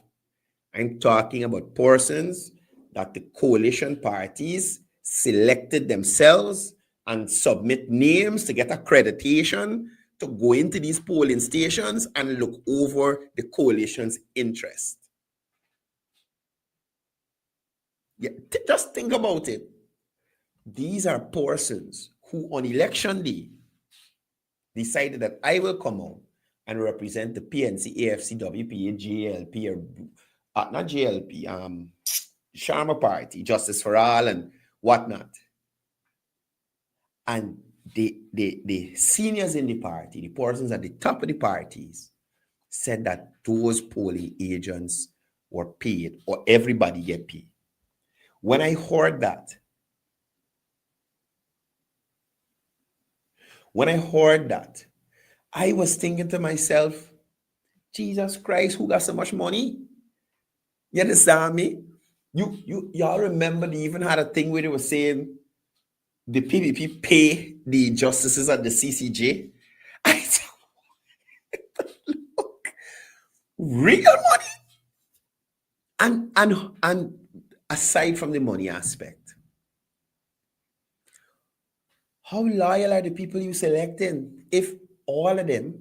I'm talking about persons that the coalition parties selected themselves and submit names to get accreditation to go into these polling stations and look over the coalition's interest. Yeah, just think about it. These are persons who on election day decided that I will come out and represent the PNC, AFC, WPA, JLP, or not JLP, Sharma Party, Justice for All, and whatnot. And the seniors in the party, the persons at the top of the parties, said that those polling agents were paid, or everybody get paid. When I heard that, I was thinking to myself, Jesus Christ, who got so much money? You understand me? Y'all remember they even had a thing where they were saying the PPP pay the justices at the CCJ? I said, look, real money? And aside from the money aspect, how loyal are the people you selecting if all of them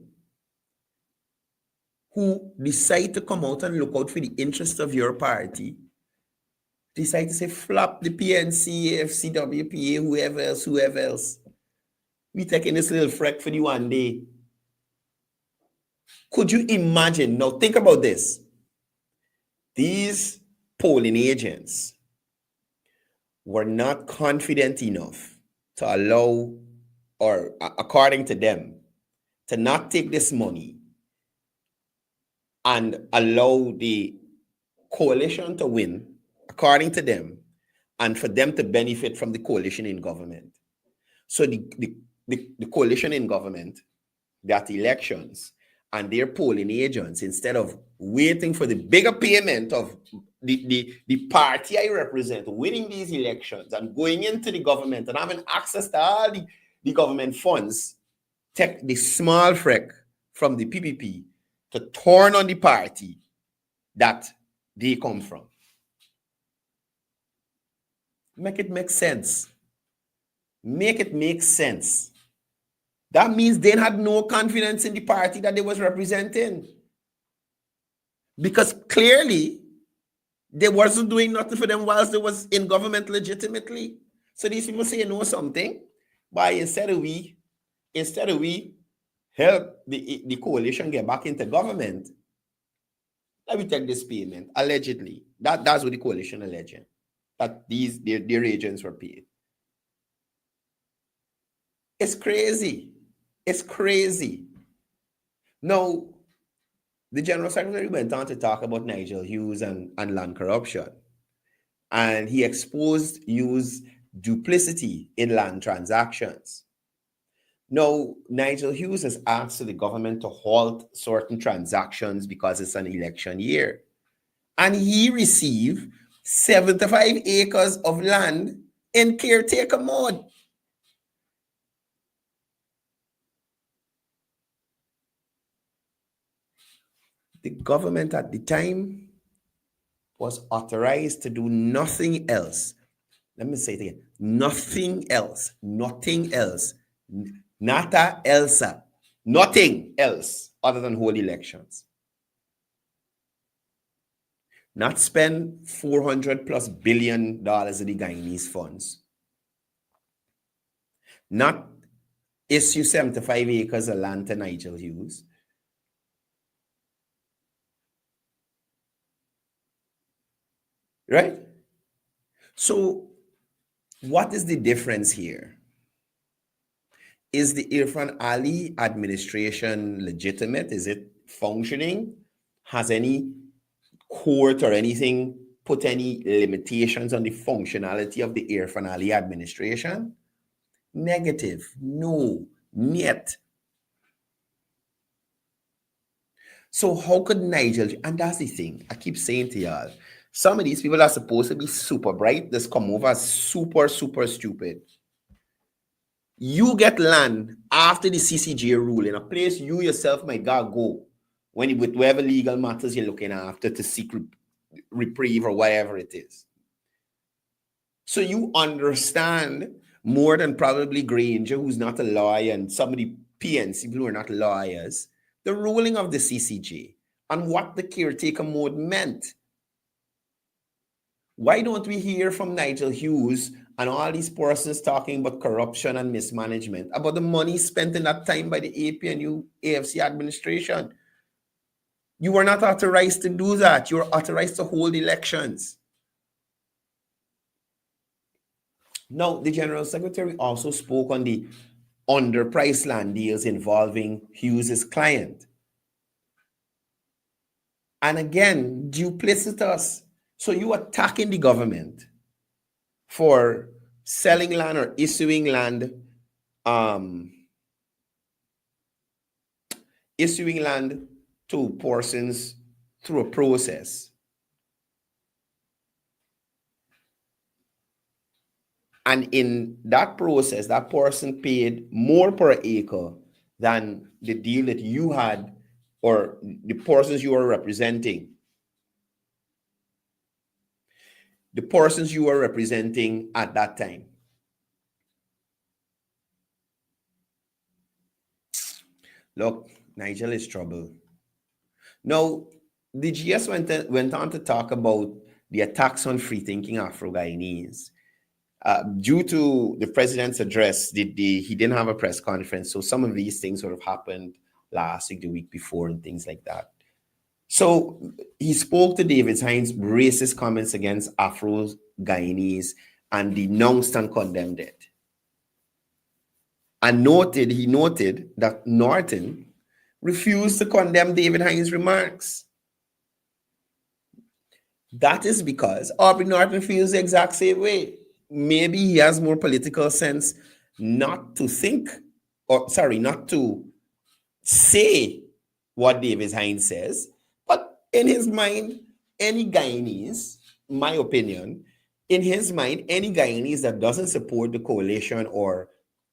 who decide to come out and look out for the interests of your party decide to say flop the PNC, AFC, WPA, whoever else. We taking this little freck for the one day. Could you imagine? Now think about this. These polling agents were not confident enough to allow, or according to them, to not take this money and allow the coalition to win, according to them, and for them to benefit from the coalition in government. So the coalition in government, that elections, and their polling agents, instead of waiting for the bigger payment of the party I represent, winning these elections and going into the government and having access to all the government funds, take the small freck from the PPP to turn on the party that they come from. Make it make sense. Make it make sense. That means they had no confidence in the party that they was representing. Because clearly, they wasn't doing nothing for them whilst they was in government legitimately. So these people say, you know something? Why instead of we help the coalition get back into government, let me take this payment, allegedly. That's what the coalition alleging. That their agents were paid. It's crazy. It's crazy. Now, the General Secretary went on to talk about Nigel Hughes and land corruption. And he exposed Hughes' duplicity in land transactions. Now, Nigel Hughes has asked the government to halt certain transactions because it's an election year. And he received 75 acres of land in caretaker mode. The government at the time was authorized to do nothing else. Let me say it again. Nothing else. Nothing else. Nata elsa. Nothing else other than hold elections. Not spend $400+ billion of the Guyanese funds. Not issue 75 acres of land to Nigel Hughes. Right? So, what is the difference here? Is the Irfan Ali administration legitimate? Is it functioning? Has any court or anything put any limitations on the functionality of the Irfan Ali administration? Negative. No. Niet. So how could Nigel, and that's the thing, I keep saying to y'all, some of these people are supposed to be super bright, just come over super, super stupid. You get land after the CCJ rule in a place you yourself might go when with whatever legal matters you're looking after to seek reprieve or whatever it is. So you understand more than probably Granger, who's not a lawyer, and some of the PNC people who are not lawyers, the ruling of the CCJ and what the caretaker mode meant. Why don't we hear from Nigel Hughes and all these persons talking about corruption and mismanagement, about the money spent in that time by the APNU AFC administration? You were not authorized to do that. You were authorized to hold elections. Now, the General Secretary also spoke on the underpriced land deals involving Hughes' client. And again, duplicitous. So you attacking the government for selling land or issuing land to persons through a process. And in that process, that person paid more per acre than the deal that you had or the persons you were representing. The persons you were representing at that time. Look, Nigel is trouble. Now, the GS went on to talk about the attacks on free-thinking Afro-Guyanese. Due to the president's address, he didn't have a press conference, so some of these things sort of happened last week, the week before, and things like that. So he spoke to David Hines' racist comments against Afro-Guyanese and denounced and condemned it. And he noted that Norton refused to condemn David Hines' remarks. That is because Aubrey Norton feels the exact same way. Maybe he has more political sense not to say what David Hines says, but in his mind, any Guyanese, my opinion, in his mind, any Guyanese that doesn't support the coalition or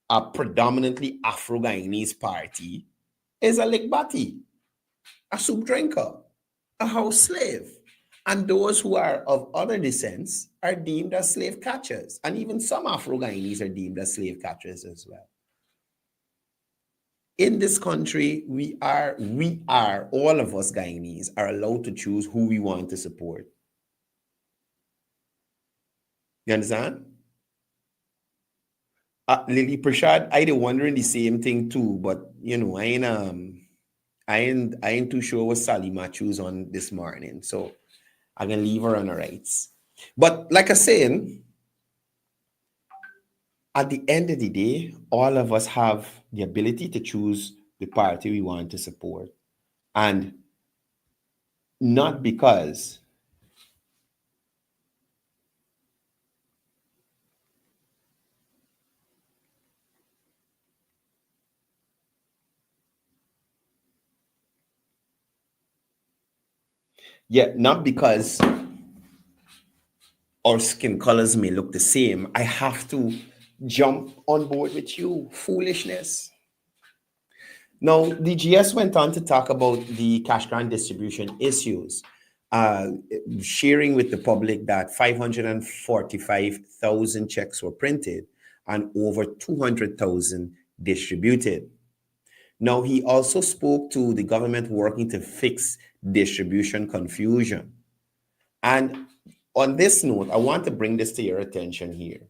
a predominantly Afro-Guyanese party is a lickbatty, a soup drinker, a house slave. And those who are of other descents are deemed as slave catchers. And even some Afro-Guyanese are deemed as slave catchers as well. In this country, we are, all of us Guyanese are allowed to choose who we want to support. You understand? Lily Prashad, I did wondering the same thing too, but you know, I ain't too sure what Salima choose on this morning, so I'm gonna leave her on her rights. But like I saying, at the end of the day, all of us have the ability to choose the party we want to support, and not because not because our skin colors may look the same, I have to jump on board with you. Foolishness. Now, the GS went on to talk about the cash grant distribution issues, sharing with the public that 545,000 checks were printed and over 200,000 distributed. Now, he also spoke to the government working to fix distribution confusion. And on this note, I want to bring this to your attention here.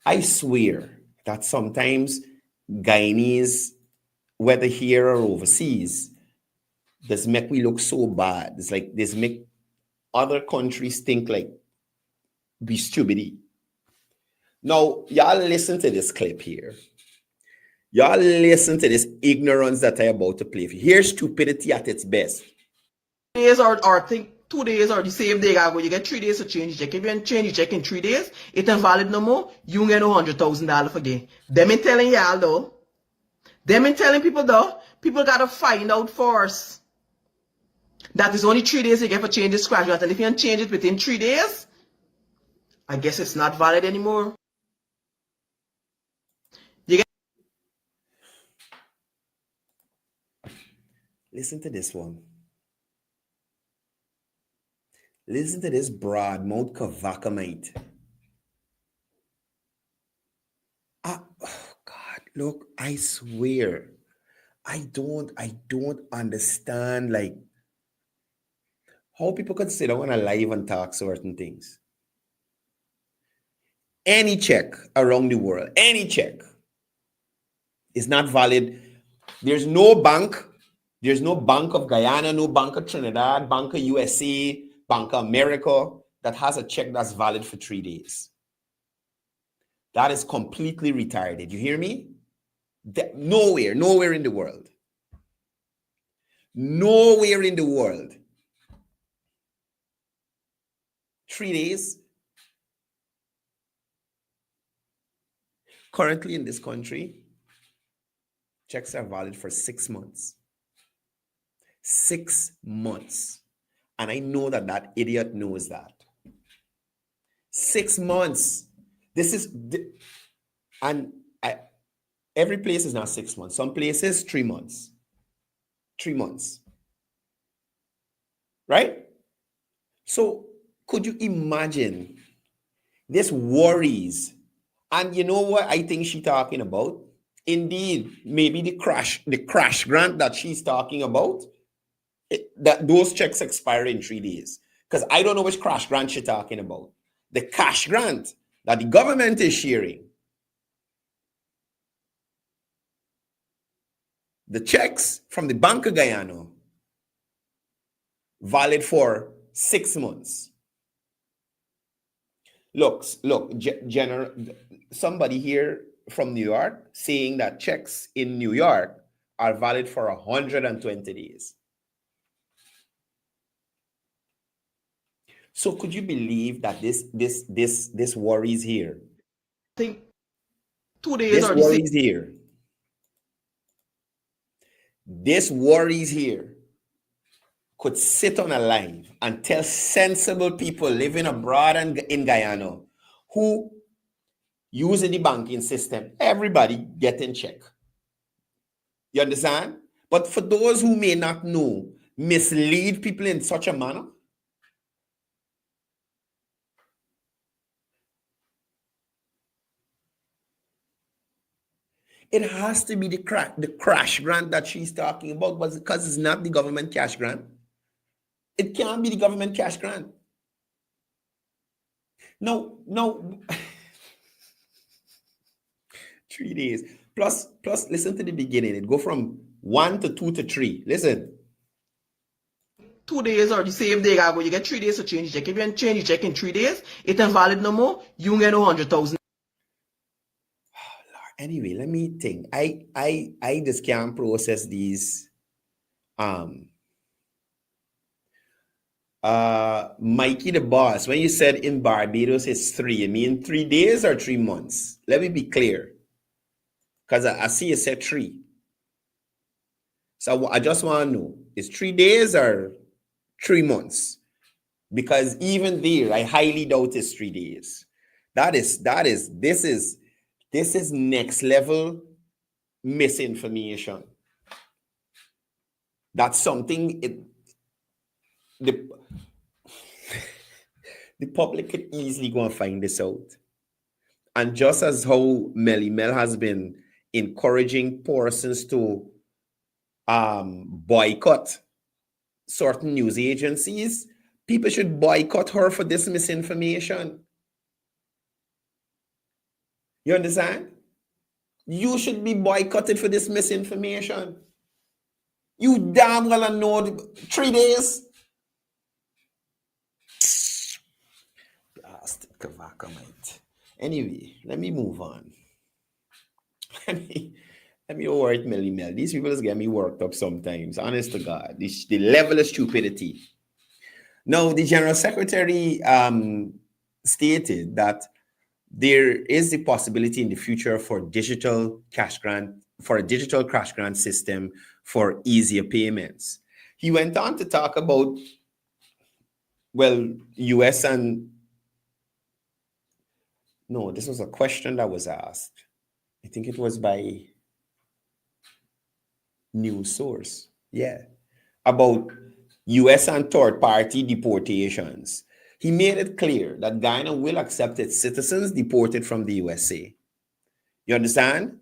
I swear that sometimes Guyanese, whether here or overseas, this make we look so bad. It's like this make other countries think like we stupid. Now, y'all listen to this clip here. Y'all listen to this ignorance that I'm about to play for you. Here's stupidity at its best.
Days or think 2 days or the same day ago, you get 3 days to change your check. If you don't change your check in 3 days, it ain't valid no more. You get $100,000 for game. Them ain't telling y'all though. Them ain't telling people though. People gotta find out first. That is only 3 days you get for change the scratch grant. And if you don't change it within 3 days, I guess it's not valid anymore.
Listen to this one. Listen to this broad mouth kavakamite. Oh God, look, I swear, I don't understand like how people could sit down on a live and talk certain things. Any check around the world, any check is not valid. There's no bank of Guyana, no bank of Trinidad, bank of USA, Bank of America that has a check that's valid for 3 days. That is completely retarded. You hear me? Nowhere in the world. Nowhere in the world. 3 days. Currently in this country, checks are valid for 6 months. 6 months. And I know that idiot knows that. 6 months. Every place is not 6 months. Some places, 3 months. 3 months. Right? So could you imagine this worries? And you know what I think she's talking about? Indeed, maybe the crash grant that she's talking about, that those checks expire in 3 days. Because I don't know which crash grant she's talking about. The cash grant that the government is sharing. The checks from the Bank of Guyana, valid for 6 months. Look, somebody here from New York saying that checks in New York are valid for 120 days. So could you believe that this worries here?
I think 2 days
This
or
worries here. This worries here could sit on a line and tell sensible people living abroad and in Guyana who using the banking system, everybody get in check. You understand? But for those who may not know, mislead people in such a manner, It has to be the crash grant that she's talking about, but because it's not the government cash grant. It can't be the government cash grant. No. 3 days. Plus, listen to the beginning. It go from 1 to 2 to 3. Listen.
2 days or the same day ago, you get 3 days to change your check. If you change your check in 3 days, it's invalid no more. You get 100,000.
Anyway, let me think. I just can't process these. Mikey the boss, when you said in Barbados it's 3, you mean 3 days or 3 months? Let me be clear, because I see you said 3. So I just want to know, is 3 days or 3 months? Because even there, I highly doubt it's 3 days. This is next level misinformation. That's something the public could easily go and find this out. And just as how Melly Mel has been encouraging persons to boycott certain news agencies, people should boycott her for this misinformation. You understand? You should be boycotted for this misinformation. You damn well know 3 days. Anyway, let me move on. Let me over it, Melly Mel. These people just get me worked up sometimes. Honest to God, the level of stupidity. Now, the General Secretary stated that there is the possibility in the future for a digital cash grant system for easier payments. He went on to talk about, well, US and no, this was a question that was asked. I think it was by news source. Yeah. About US and third-party deportations. He made it clear that Guyana will accept its citizens deported from the USA. You understand?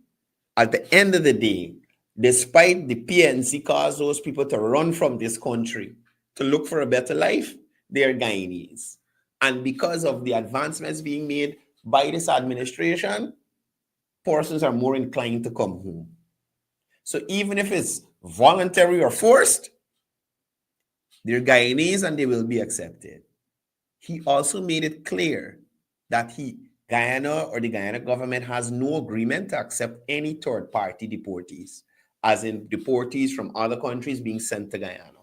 At the end of the day, despite the PNC cause those people to run from this country to look for a better life, they are Guyanese. And because of the advancements being made by this administration, persons are more inclined to come home. So even if it's voluntary or forced, they're Guyanese and they will be accepted. He also made it clear that Guyana or the Guyana government has no agreement to accept any third-party deportees, as in deportees from other countries being sent to Guyana.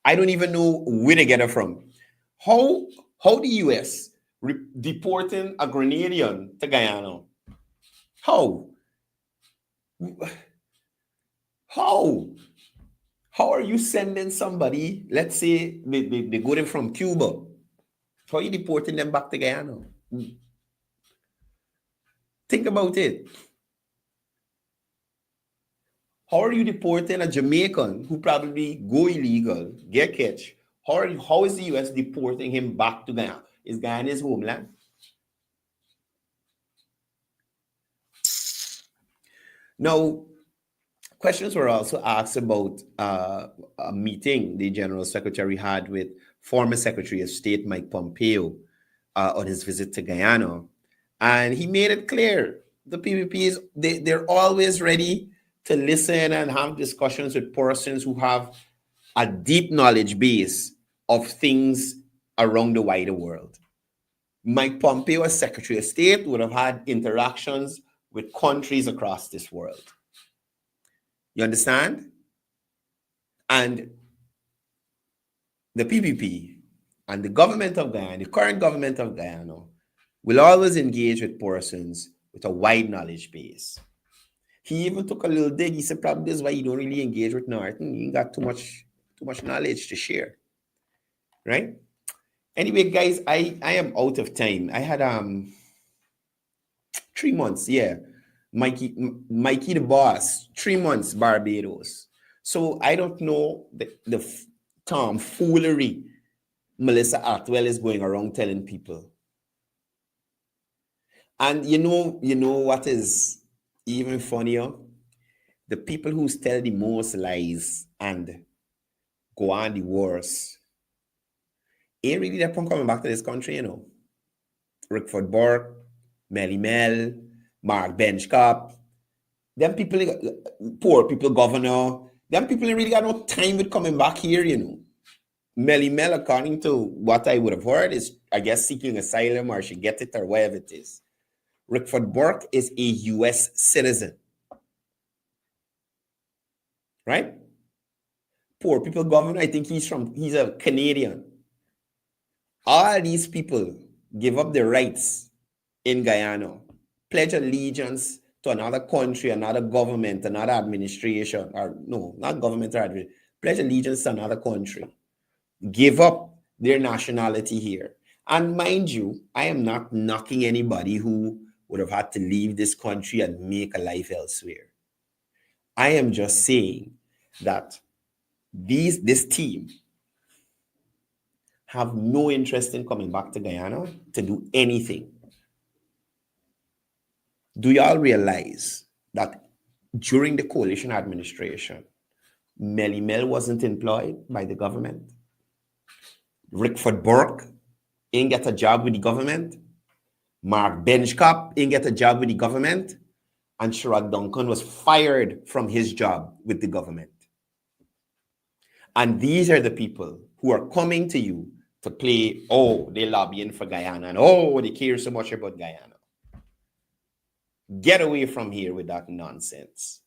I don't even know where they get it from. How the US deporting a Grenadian to Guyana? How are you sending somebody, let's say they go in from Cuba, how are you deporting them back to Guyana? Think about it. How are you deporting a Jamaican who probably go illegal, get catch? How is the US deporting him back to Guyana? Is Guyana his homeland? Now, questions were also asked about a meeting the General Secretary had with former Secretary of State Mike Pompeo on his visit to Guyana. And he made it clear, the PPPs, they're always ready to listen and have discussions with persons who have a deep knowledge base of things around the wider world. Mike Pompeo, as Secretary of State, would have had interactions with countries across this world. You understand? And the PPP and the government of Guyana, the current government of Guyana, will always engage with persons with a wide knowledge base. He even took a little dig. He said, probably this is why you don't really engage with Norton. You ain't got too much knowledge to share. Right? Anyway, guys, I am out of time. I had 3 months, yeah. Mikey the boss, 3 months Barbados. So I don't know the tomfoolery Melissa Atwell is going around telling people. And you know what is even funnier, the people who tell the most lies and go on the worst ain't really that from coming back to this country, you know. Rickford Burke, Melly Mel, Mark Benchcop, them people, poor people governor, them people ain't really got no time with coming back here, you know. Melly Mel, according to what I would have heard, is, I guess, seeking asylum or she get it or whatever it is. Rickford Burke is a U.S. citizen. Right? Poor people governor, I think he's a Canadian. All these people give up their rights in Guyana, pledge allegiance to another country, another government, another administration, or no, not government or administration, pledge allegiance to another country, give up their nationality here. And mind you, I am not knocking anybody who would have had to leave this country and make a life elsewhere. I am just saying that this team have no interest in coming back to Guyana to do anything. Do y'all realize that during the coalition administration, Melly Mel wasn't employed by the government? Rickford Burke ain't get a job with the government. Mark Benchcop ain't get a job with the government. And Sherrod Duncan was fired from his job with the government. And these are the people who are coming to you to play, oh, they're lobbying for Guyana, and oh, they care so much about Guyana. Get away from here with that nonsense.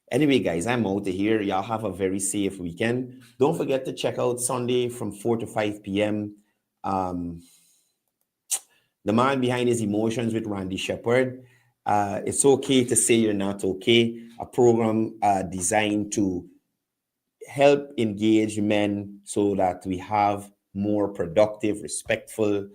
Anyway, guys, I'm out of here. Y'all have a very safe weekend. Don't forget to check out Sunday from 4 to 5 p.m. The Man Behind His Emotions with Randy Shepard. It's okay to say you're not okay. A program designed to help engage men so that we have more productive, respectful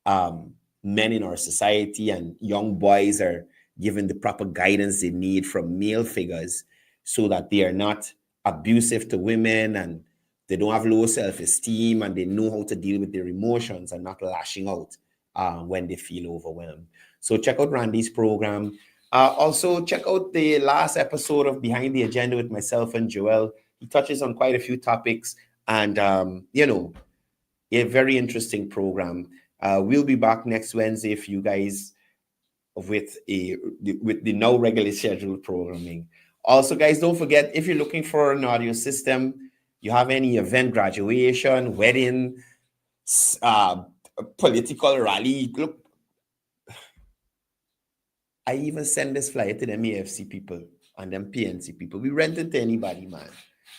men in our society, and young boys are given the proper guidance they need from male figures so that they are not abusive to women and they don't have low self-esteem and they know how to deal with their emotions and not lashing out when they feel overwhelmed. So check out Randy's program. Also, check out the last episode of Behind the Agenda with myself and Joel. He touches on quite a few topics and, a very interesting program. We'll be back next Wednesday for you guys with the now regularly scheduled programming. Also, guys, don't forget, if you're looking for an audio system, you have any event, graduation, wedding, political rally, look, I even send this flyer to them AFC people and them PNC people. We rent it to anybody, man.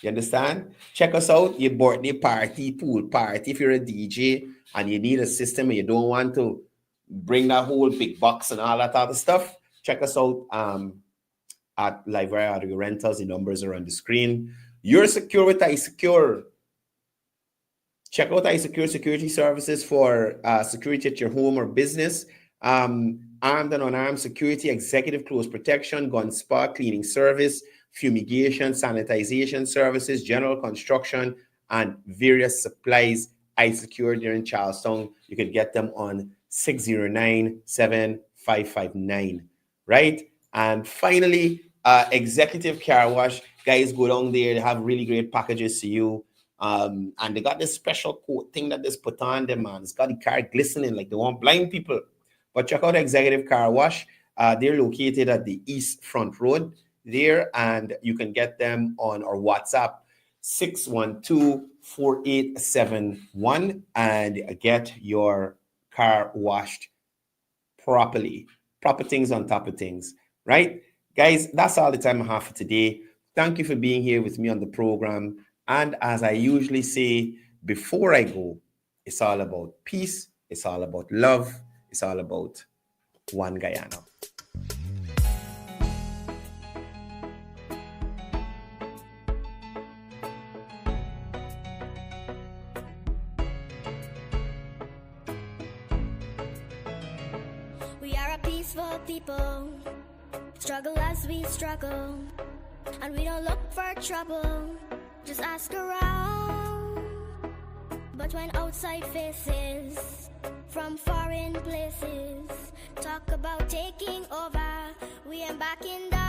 You understand? Check us out. Your birthday party, pool party. If you're a DJ and you need a system and you don't want to bring that whole big box and all that other stuff, check us out at Livewire Audio Rentals. The numbers are on the screen. You're secure with iSecure. Check out iSecure Security Services for security at your home or business. Armed and unarmed security, executive close protection, gun spot, cleaning service, fumigation, sanitization services, general construction, and various supplies. iSecure here in Charlestown. You can get them on 609-7559, right? And finally, executive car wash. Guys, go down there. They have really great packages to you. And they got this special coat thing that they put on them, man. It's got the car glistening like they want blind people. But check out Executive Car Wash. They're located at the East Front Road there, and you can get them on our WhatsApp 612-4871 and get your car washed properly. Proper things on top of things, right? Guys, that's all the time I have for today. Thank you for being here with me on the program. And as I usually say before I go, it's all about peace. It's all about love. It's all about one Guyana.
We are a peaceful people, struggle as we struggle, and we don't look for trouble, just ask around. But when outside faces from foreign places talk about taking over, we I'm backing down.